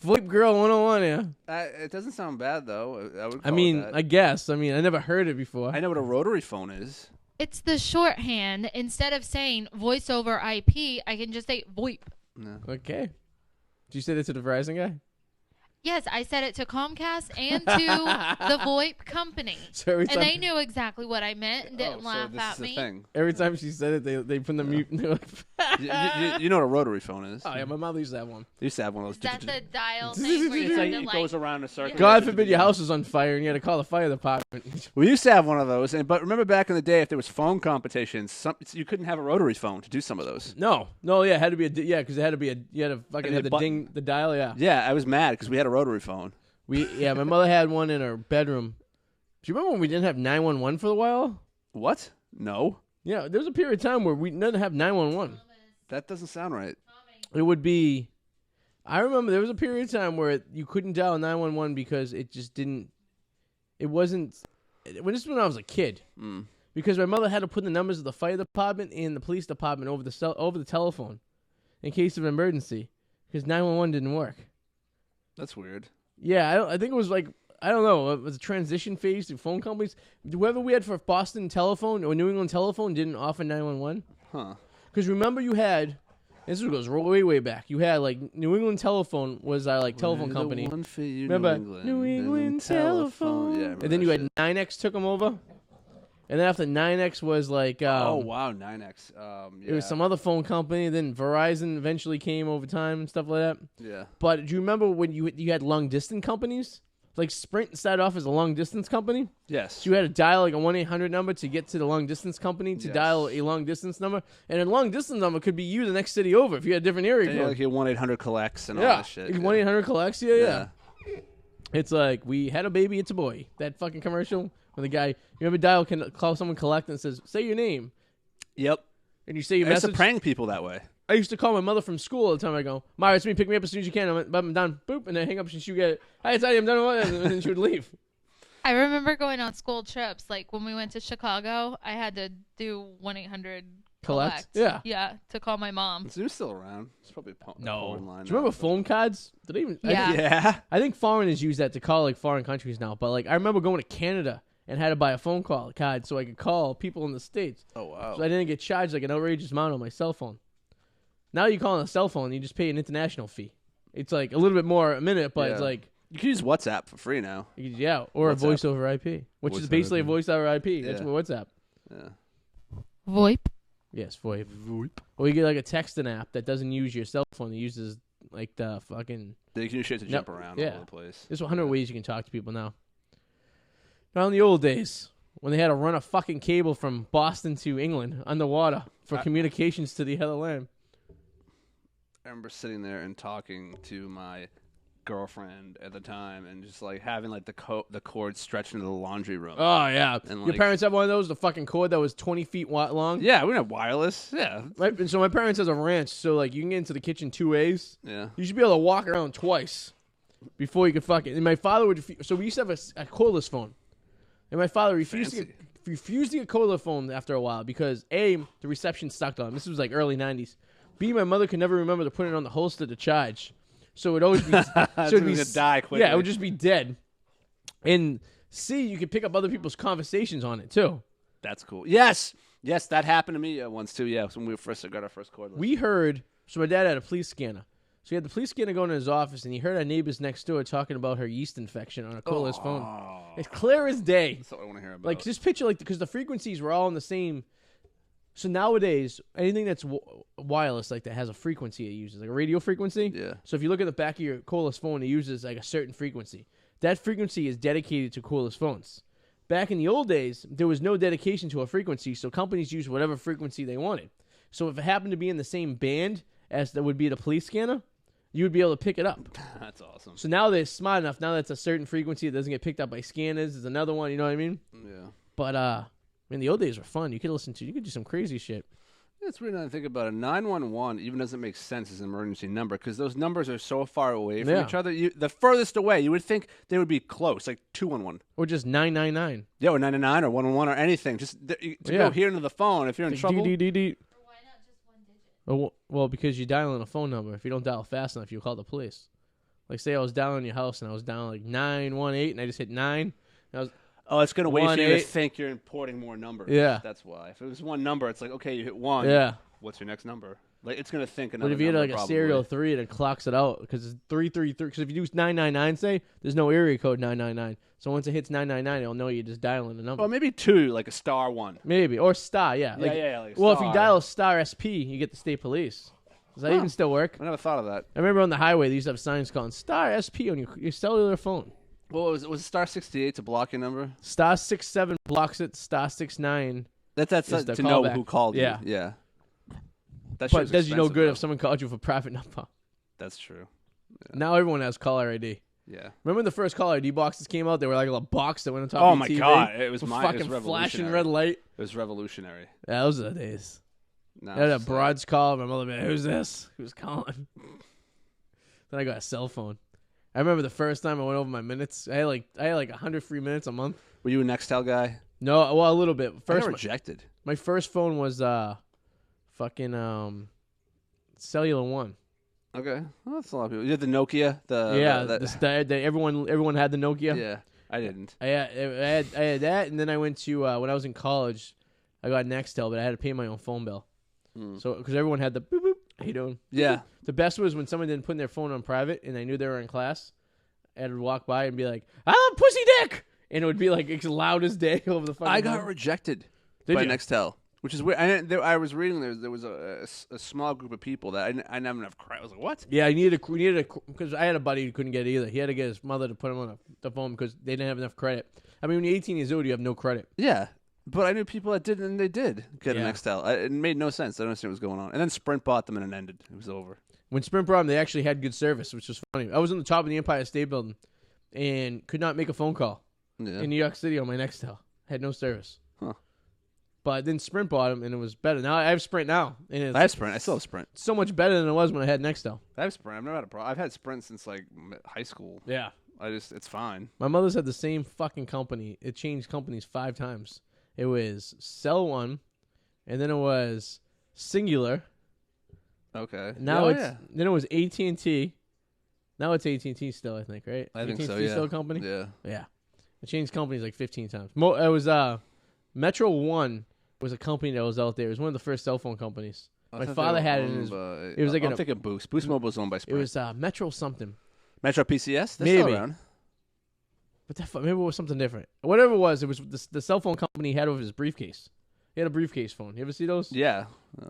VoIP girl 101, yeah. It doesn't sound bad, though. I guess. I never heard it before. I know what a rotary phone is. It's the shorthand. Instead of saying voice over IP, I can just say VoIP. No. Okay. Did you say that to the Verizon guy? Yes, I said it to Comcast and to the VoIP company. So and they knew exactly what I meant and didn't laugh at me. Thing. Every time she said it, they put the mute. you know what a rotary phone is? Oh, yeah, my mother used to have one. Used to have one of those. Is that the dial thing where you it goes around a circle? God forbid your house was on fire and you had to call the fire department. We used to have one of those, but remember back in the day, if there was phone competitions, you couldn't have a rotary phone to do some of those. No, yeah, it had to be because it had to be you had to fucking have the dial, yeah. Yeah, I was mad because we had a rotary phone. My mother had one in her bedroom. Do you remember when we didn't have 911 for a while? What? No. Yeah, there was a period of time where we didn't have 911. That doesn't sound right. It would be. I remember there was a period of time where you couldn't dial 911 because it just didn't. It wasn't. This is when I was a kid. Because my mother had to put the numbers of the fire department and the police department over the telephone, in case of emergency, because 911 didn't work. That's weird. Yeah, I think it was like, I don't know, it was a transition phase to phone companies. Whoever we had for Boston Telephone or New England Telephone didn't offer 911. Huh. Because remember you had, this goes way, way back, you had like New England Telephone was our like telephone company. Remember? New England Telephone. Yeah, and then you had 9X took them over. And then after 9X was like... oh, wow, 9X. Yeah. It was some other phone company. Then Verizon eventually came over time and stuff like that. Yeah. But do you remember when you had long-distance companies? Like Sprint started off as a long-distance company. Yes. So you had to dial like a 1-800 number to get to the long-distance company to dial a long-distance number. And a long-distance number could be you the next city over if you had a different area code. Yeah, like your 1-800 collects and all that shit. 1-800 collects, yeah. It's like, we had a baby, it's a boy. That fucking commercial. When the guy, you ever call someone collect and says, say your name. Yep. And you say your message. I used message. to prank people that way. I used to call my mother from school all the time. I go, Mara, it's me, pick me up as soon as you can. I'm done. Boop. And then hang up and she would get, hi, it's Arty, I'm done. And then she would leave. I remember going on school trips. Like when we went to Chicago, I had to do 1-800 collect. Yeah. Yeah, to call my mom. It's still around. It's probably a phone line. Do you remember phone cards? Did they even? Yeah. I think foreigners use that to call like foreign countries now. But like I remember going to Canada and had to buy a phone call card so I could call people in the States. Oh, wow. So I didn't get charged like an outrageous amount on my cell phone. Now you call on a cell phone, you just pay an international fee. It's like a little bit more a minute, but it's like... You can use WhatsApp for free now. Yeah, or a voice over IP, which is basically a voice over IP. Yeah. That's what WhatsApp. Yeah. VoIP? Yes, VoIP. Or you get like a texting app that doesn't use your cell phone. It uses like the fucking... They can use shit to jump around all over the place. There's 100 ways you can talk to people now. Now in the old days, when they had to run a fucking cable from Boston to England underwater for communications to the other land. I remember sitting there and talking to my girlfriend at the time and just like having like the cord stretched into the laundry room. Oh, yeah. And, your parents have one of those, the fucking cord that was 20 feet long? Yeah, we didn't have wireless. Yeah. Right? And so my parents has a ranch, so like you can get into the kitchen 2 ways. Yeah. You should be able to walk around twice before you could fucking... And my father would... So we used to have a cordless phone. And my father refused to get refused to get color phone after a while because A, the reception sucked on. This was like early 90s. B, my mother could never remember to put it on the holster to charge. So it would always be so it'd be die quickly. Yeah, it would just be dead. And C, you could pick up other people's conversations on it too. That's cool. Yes, that happened to me once too. Yeah, when we first got our first cordless. We heard. So my dad had a police scanner. So he had the police scanner going to his office, and he heard our neighbors next door talking about her yeast infection on a cordless phone. It's clear as day. That's what I want to hear about. Like just picture because the frequencies were all in the same. So nowadays, anything that's wireless like that has a frequency it uses, like a radio frequency. Yeah. So if you look at the back of your cordless phone, it uses like a certain frequency. That frequency is dedicated to cordless phones. Back in the old days, there was no dedication to a frequency, so companies used whatever frequency they wanted. So if it happened to be in the same band as that would be the police scanner, you would be able to pick it up. That's awesome. So now they're smart enough. Now that's a certain frequency that doesn't get picked up by scanners. There's another one, you know what I mean? Yeah. But man, the old days were fun. You could do some crazy shit. It's really not to think about it. 911 even doesn't make sense as an emergency number because those numbers are so far away from each other. The furthest away, you would think they would be close, like 211. Or just 999. Yeah, or 999 or 111 or anything. Just to go here into the phone if you're in trouble. Or why not just one digit? Well, because you're dialing a phone number. If you don't dial fast enough, you'll call the police. Like, say I was dialing your house and I was dialing like 918 and I just hit 9. And I was... Oh, it's going to wait for you to 1-8. think you're importing more numbers. Yeah. That's why. If it was one number, it's like, okay, you hit 1. Yeah. What's your next number? Like, it's going to think another But if you hit number like a probably. serial 3, it clocks it out because it's 333. Because if you do 999, say, there's no area code 999. So once it hits 999, it'll know you're just dialing the number. Well, maybe 2, like a star 1. Maybe. Or star, yeah. Like a well, star. if you dial star SP, you get the state police. Does that even still work? I never thought of that. I remember on the highway, they used to have signs calling star SP on your cellular phone. Well, was it star 68 to block your number? Star 67 blocks it. Star 69. That's is the to know callback. who called Yeah. you. Yeah. That But shit's does you no expensive, good though. if someone called you for private number. That's true. Now everyone has caller ID. Yeah. Remember when the first caller ID boxes came out? They were like a little box that went on top Oh of my your TV. God! It was with my fucking it was flashing revolutionary. red light. It was revolutionary. Yeah, those are the days. No, I had a it's broad's call. My mother, man, who's this? Who's calling? Then I got a cell phone. I remember the first time I went over my minutes. I had like 100 free minutes a month. Were you a Nextel guy? No, well, a little bit. I First, got rejected. my first phone was fucking Cellular One. Okay, well, that's a lot of people. You had the Nokia. Everyone had the Nokia. Yeah, I didn't. I had that, and then I went to when I was in college, I got Nextel, but I had to pay my own phone bill. So because everyone had the boop boop. How you doing? Yeah. The best was when someone didn't put their phone on private, and I knew they were in class. I would walk by and be like, pussy dick!" And it would be like as loud as day over the fucking I got phone. rejected Did by you? Nextel, which is weird. I was reading there was a small group of people that I didn't have enough credit. I was like, what? Yeah, we needed because I had a buddy who couldn't get it either. He had to get his mother to put him on the phone because they didn't have enough credit. I mean, when you're 18 years old, you have no credit. Yeah. But I knew people that didn't, and they did get Yeah. an Nextel. It made no sense. I don't understand what was going on. And then Sprint bought them, and it ended. It was over. When Sprint brought them, they actually had good service, which was funny. I was on the top of the Empire State Building and could not make a phone call Yeah. in New York City on my Nextel. Had no service. Huh. But then Sprint bought them, and it was better. Now I have Sprint now, and it's I have Sprint. I still have Sprint. so much better than it was when I had Nextel. I have Sprint. I've never had a problem. I've had Sprint since like high school. Yeah. It's fine. My mother's had the same fucking company. It changed companies 5 times. It was Cell One, and then it was Singular. Okay. Now yeah. then it was AT&T. Now it's AT&T still, I think, right? I think so. AT&T Yeah. still a company. Yeah. Yeah. It changed companies like 15 times. It was Metro One was a company that was out there. It was one of the first cell phone companies. My father had it in his. It was like I'm thinking Boost. Boost Mobile was owned by It Sprint. was Metro something. Metro PCS. They're Maybe. still around. But maybe it was something different. Whatever it was the cell phone company he had over his briefcase. He had a briefcase phone. You ever see those? Yeah.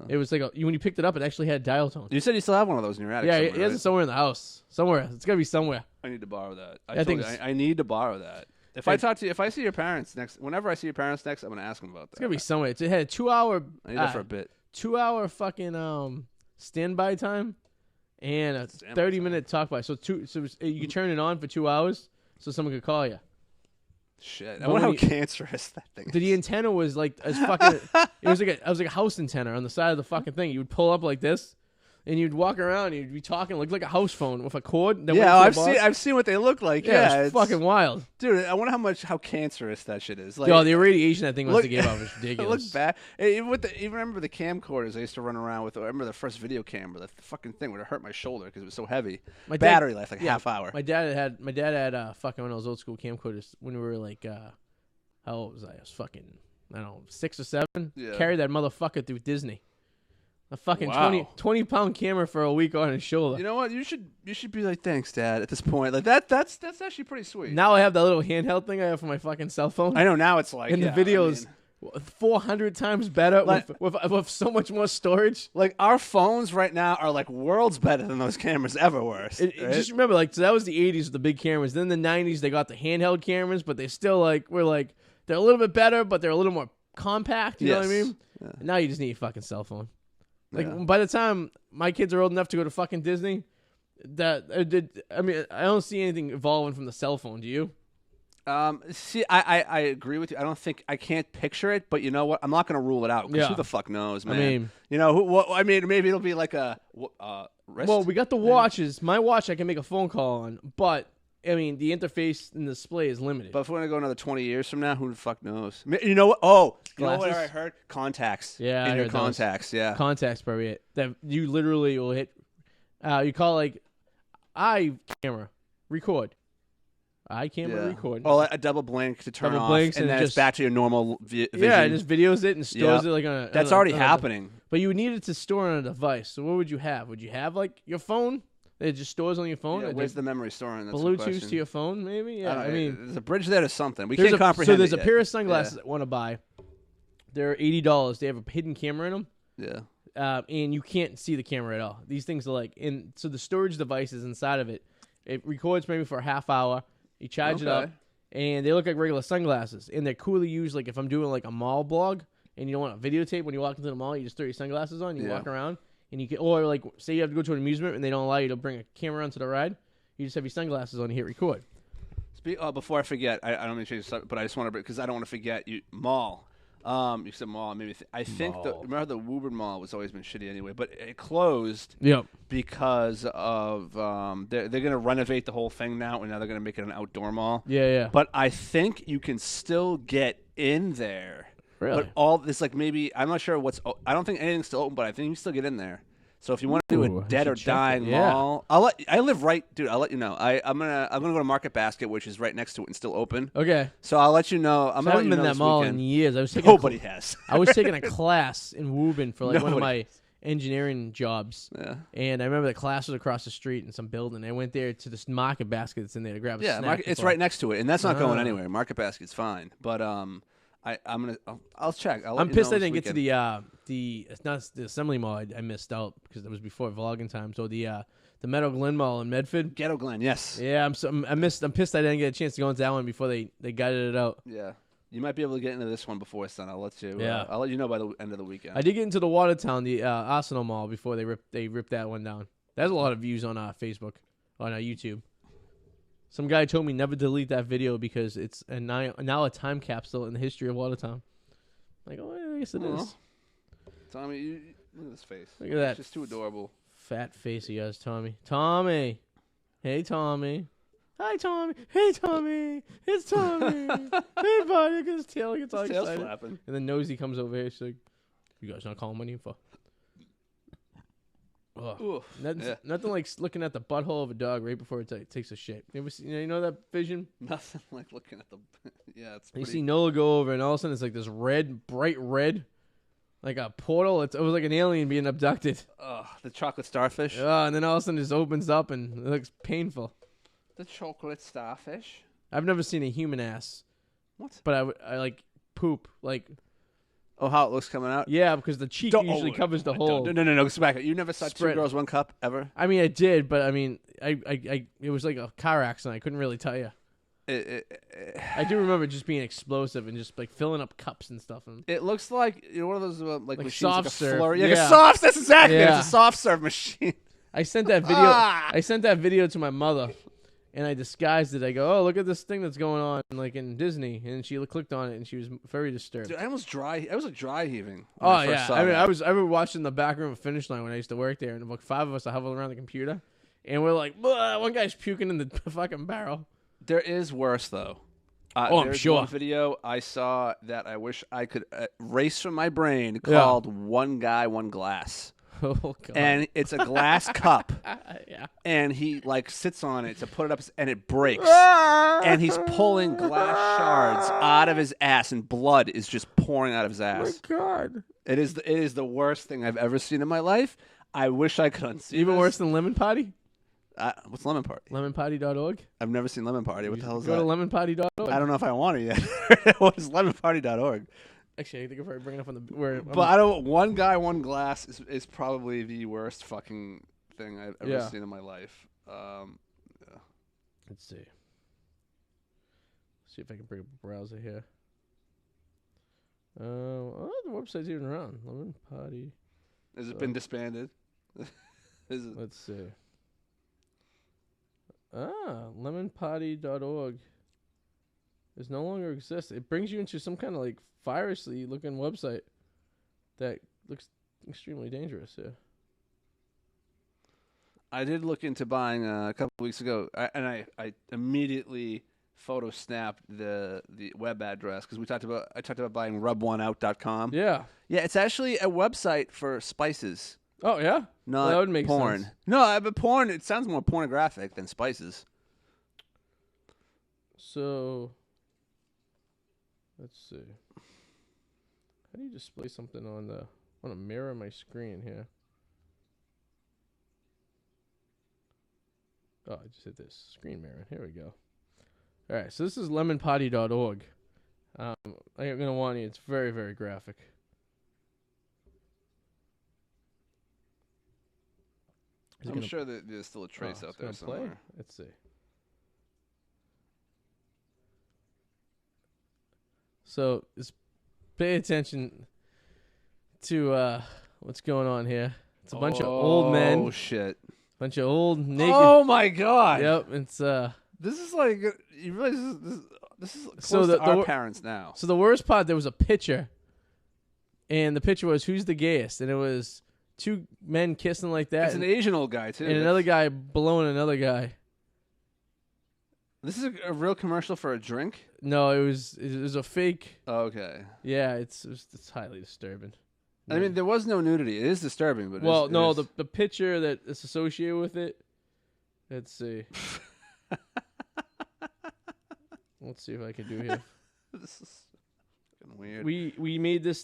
It was like when you picked it up, it actually had dial tone. You said you still have one of those in your attic. Yeah, somewhere, he has right? it somewhere in the house. Somewhere. It's gotta be somewhere. I need to borrow that. I think I need to borrow that. If I see your parents next, whenever I see your parents next, I'm gonna ask them about that. It's gotta be somewhere. It had a 2-hour. I need that for a bit. 2-hour fucking standby time, and a 30-minute talk by. So you can turn it on for 2 hours, so someone could call you. Shit, I But wonder how when cancerous that thing is. The antenna was like as fucking. It was like a house antenna on the side of the fucking thing. You would pull up like this, and you'd walk around, and you'd be talking like a house phone with a cord. That Yeah, went to the box. I've seen what they look like. Yeah, Yeah, it's fucking wild. dude. I wonder how cancerous that shit is. Like, Yo, the irradiation that thing must have gave off was it ridiculous. looks bad. Even remember the camcorders I used to run around with. I remember the first video camera. The fucking thing would have hurt my shoulder because it was so heavy. My Battery life like yeah, half hour. My dad had fucking one of those old school camcorders when we were like, how old was I? I was fucking, I don't know, 6 or 7. Yeah. Carried that motherfucker through Disney. A fucking Wow. 20 pound camera for a week on his shoulder. You know what? You should be like, thanks, Dad. At this point, like that's actually pretty sweet. Now I have that little handheld thing I have for my fucking cell phone. I know now it's like and the videos 400 times better with so much more storage. like our phones right now are like worlds better than those cameras ever were. Right? Just remember, like, so that was the 80s with the big cameras. Then the 90s, they got the handheld cameras, but they still they're a little bit better, but they're a little more compact. You know what I mean? Yeah. Now you just need a fucking cell phone. Like, Yeah. by the time my kids are old enough to go to fucking Disney, I don't see anything evolving from the cell phone. Do you? See, I agree with you. I can't picture it, but you know what? I'm not going to rule it out because Yeah. who the fuck knows, man? I mean, you know, maybe it'll be like a wrist. well, we got the watches. My watch I can make a phone call on, but I mean, the interface and display is limited. But if we're going to go another 20 years from now, who the fuck knows? You know what? Oh, you know what Glasses? I heard? Contacts. Yeah, I in your heard those. contacts. Yeah. Contacts probably it. That you literally will hit. You call it like eye camera record. Eye camera record. Oh, a double blink to turn Double off, blinks and and then just- it's back to your normal vision. Yeah, it just videos it and stores Yep. it like on a. That's on a- already on a- happening. But you would need it to store on a device. So what would you have? Would you have like your phone? It just stores on your phone. Yeah, Or where's just the memory storing? That's the Bluetooth question. to your phone? Maybe. Yeah. I mean, there's a bridge there to something. We there's can't comprehend. so there's it a yet. pair of sunglasses I want to buy. They're $80. They have a hidden camera in them. Yeah. And you can't see the camera at all. These things are like, so the storage device is inside of it. It records maybe for a half hour. You charge it up, Okay. and they look like regular sunglasses. And they're cool to use, like if I'm doing like a mall blog, and you don't want to videotape when you walk into the mall, you just throw your sunglasses on, you walk around, and you can, or like say you have to go to an amusement and they don't allow you to bring a camera onto the ride, you just have your sunglasses on and hit record. Before I forget, I don't mean to change the subject, but I just want to because I don't want to forget mall. You said mall. Maybe I think remember the Woburn Mall was always been shitty anyway, but it closed. Yep. Because of they're gonna renovate the whole thing now, and now they're gonna make it an outdoor mall. Yeah. But I think you can still get in there. Really? But all this I'm not sure I don't think anything's still open, but I think you can still get in there. So if you want to do Ooh, a I dead should or check it. dying Yeah. mall, I live right, dude. I'll let you know. I'm gonna go to Market Basket, which is right next to it and still open. Okay. So I'll let you know. I haven't been in that mall in years. Nobody has. I was taking a class in Woburn for like one of Nobody. my engineering jobs. Yeah. And I remember the class was across the street in some building. I went there to this Market Basket that's in there to grab a snack. It's before. right next to it, and that's not going Ah. anywhere. Market Basket's fine, but I'll check. I'm pissed I didn't get to the it's not the Assembly Mall. I missed out because it was before vlogging time. So the Meadow Glen Mall in Medford. Ghetto Glen. Yes. Yeah, I'm pissed I didn't get a chance to go into that one before they gutted it out. Yeah. You might be able to get into this one before it's done. I'll let you. Yeah. I'll let you know by the end of the weekend. I did get into the Watertown, the Arsenal Mall before they ripped that one down. There's a lot of views on Facebook, on YouTube. Some guy told me never delete that video because it's now a time capsule in the history of Watertown. Like, oh, yeah, I guess it is. Tommy, you look at this face. Look at that. It's just too adorable. Fat face he has, Tommy. Tommy. Hey, Tommy. Hi, Tommy. Hey, Tommy. It's Tommy. Hey, buddy. Look at his tail. He gets all His tail's excited. flapping. And then Nosy comes over here. She's like, you guys not calling my name for? Ugh. Oof. Nothing like looking at the butthole of a dog right before it takes a shit. You ever see, you know that vision? Nothing like looking at the. Yeah, it's. You Pretty, see Nola go over, and all of a sudden it's like this red, bright red, like a portal. It was like an alien being abducted. the chocolate starfish. And then all of a sudden it just opens up, and it looks painful. The chocolate starfish. I've never seen a human ass. What? But I like poop. Like, Oh, how it looks coming out. yeah, because the cheek usually covers the hole. No. Go back. You never saw Spread. Two Girls, One Cup ever? I mean, I did, but I mean, I it was like a car accident. I couldn't really tell you. I do remember just being explosive and just like filling up cups and stuff. And It looks like one of those like machines, soft like a serve. flurry. Yeah, Yeah. a soft. That's exactly it. Yeah. It's a soft serve machine. I sent that video. Ah! I sent that video to my mother, and I disguised it. I go, oh, look at this thing that's going on, like in Disney, and she clicked on it, and she was very disturbed. Dude, I was like dry heaving. Oh yeah, I mean, I remember watching the back room of Finish Line when I used to work there, and like 5 of us are huddled around the computer, and we're like, one guy's puking in the fucking barrel. There is worse though. I'm sure. One video I saw that I wish I could erase from my brain called "One Guy, One Glass." Oh God. And it's a glass cup, yeah. and he like sits on it to put it up, and it breaks, and he's pulling glass shards out of his ass, and blood is just pouring out of his ass. Oh my God. It is the worst thing I've ever seen in my life. I wish I could unsee Even this. worse than Lemon Potty? What's Lemon Party? Lemonpotty.org? I've never seen Lemon Party. What the hell is Go that? to lemonpotty.org. I don't know if I want to yet. What is lemonparty.org? Actually, I think if I bring it up on the But I don't. One Guy, One Glass is probably the worst fucking thing I've ever seen in my life. Yeah. Let's see. See if I can bring up a browser here. Oh, the website's even around. Lemon Potty. Has it been disbanded? Let's see. Lemonpotty.org. It no longer exists. It brings you into some kind of like virusy looking website that looks extremely dangerous. Yeah. I did look into buying a couple of weeks ago, and I immediately photo snapped the web address because I talked about buying ruboneout.com. Yeah. Yeah, it's actually a website for spices. Oh yeah. Not that would make porn. sense. No, but porn. It sounds more pornographic than spices. So, let's see. How do you display something on the? I want to mirror my screen here. Oh, I just hit this screen mirror. Here we go. All right, so this is lemonpotty.org. I'm gonna want you. It's very, very graphic. I'm sure that there's still a trace out there somewhere. Play? Let's see. So, just pay attention to what's going on here. It's a bunch of old men. Oh shit! Bunch of old naked. Oh my God! Yep, it's This is like you realize this is close so to our parents now. So the worst part, there was a picture, and the picture was who's the gayest, and it was 2 men kissing like that. It's an Asian old guy too, and another guy blowing another guy. This is a real commercial for a drink? No, it was a fake. Oh, okay. Yeah, it's highly disturbing. I mean, there was no nudity. It is disturbing, but the picture that is associated with it. Let's see. Let's see if I can do here. This is fucking weird. We made this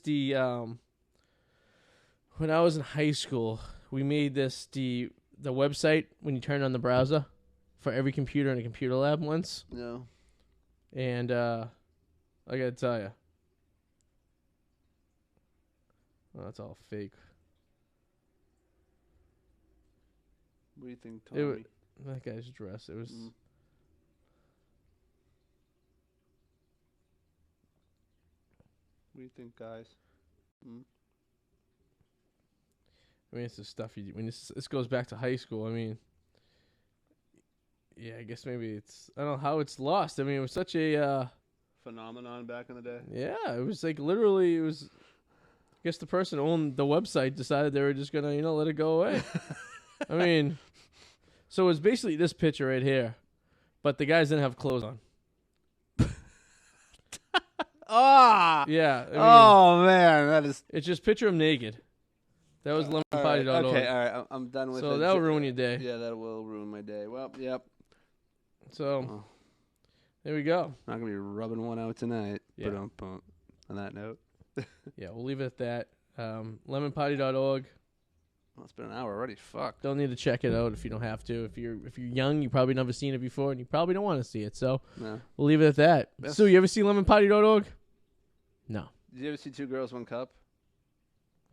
when I was in high school. We made this the website when you turn on the browser for every computer in a computer lab once. No. And I gotta tell you, that's all fake. What do you think, Tommy? That guy's dress. It was. What do you think, guys? I mean, it's the stuff you do. When this goes back to high school. I mean, yeah, I guess maybe it's. I don't know how it's lost. I mean, it was such a phenomenon back in the day. Yeah, it was like literally. It was. I guess the person who owned the website decided they were just gonna, let it go away. I mean, so it was basically this picture right here, but the guys didn't have clothes on. Yeah. I mean, man, that is. It's just picture him naked. That was lemonpotty.org. Okay, all right, I'm done with it. So that will ruin your day. Yeah, that will ruin my day. Well, yep. So there we go. Not gonna be rubbing one out tonight. Yeah. On that note. Yeah, we'll leave it at that. Lemonpotty.org. Well, it's been an hour already. Fuck. Don't need to check it out if you don't have to. If you're young, you probably never seen it before, and you probably don't want to see it. So we'll leave it at that. So you ever see lemonpotty.org? No. Did you ever see Two Girls, One Cup?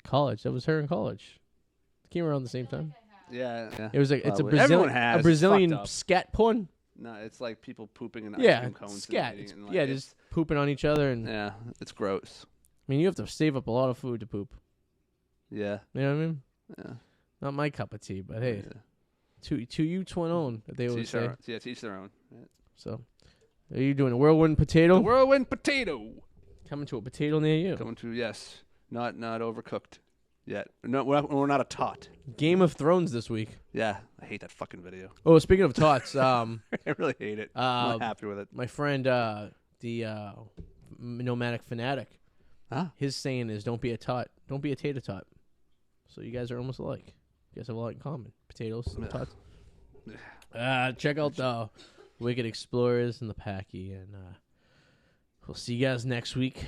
College. That was her in college. Came around the same time. Yeah. It was like it's a Everyone has. Brazilian scat porn. No, it's like people pooping in ice cream cones. Scat. And like Just pooping on each other and yeah, it's gross. I mean, you have to save up a lot of food to poop. Yeah. You know what I mean? Yeah. Not my cup of tea, but hey. Yeah. To each one own, they always say. Yeah, teach their own. Yeah. So, are you doing a whirlwind potato? The whirlwind potato. Coming to a potato near you. Coming to, yes. Not overcooked yet. No, we're not a tot. Game of Thrones this week. Yeah, I hate that fucking video. Oh, speaking of tots, I really hate it. I'm not happy with it. My friend, the nomadic fanatic, his saying is, "Don't be a tot. Don't be a tater tot." So you guys are almost alike. You guys have a lot in common. Potatoes and tots. Check out the Wicked Explorers and the Packy, and we'll see you guys next week.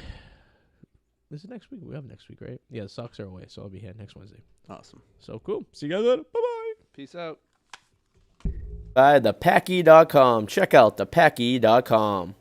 Is it next week? We have next week, right? Yeah, the Sox are away, so I'll be here next Wednesday. Awesome. So cool. See you guys later. Bye-bye. Peace out. By thepacky.com. Check out thepacky.com.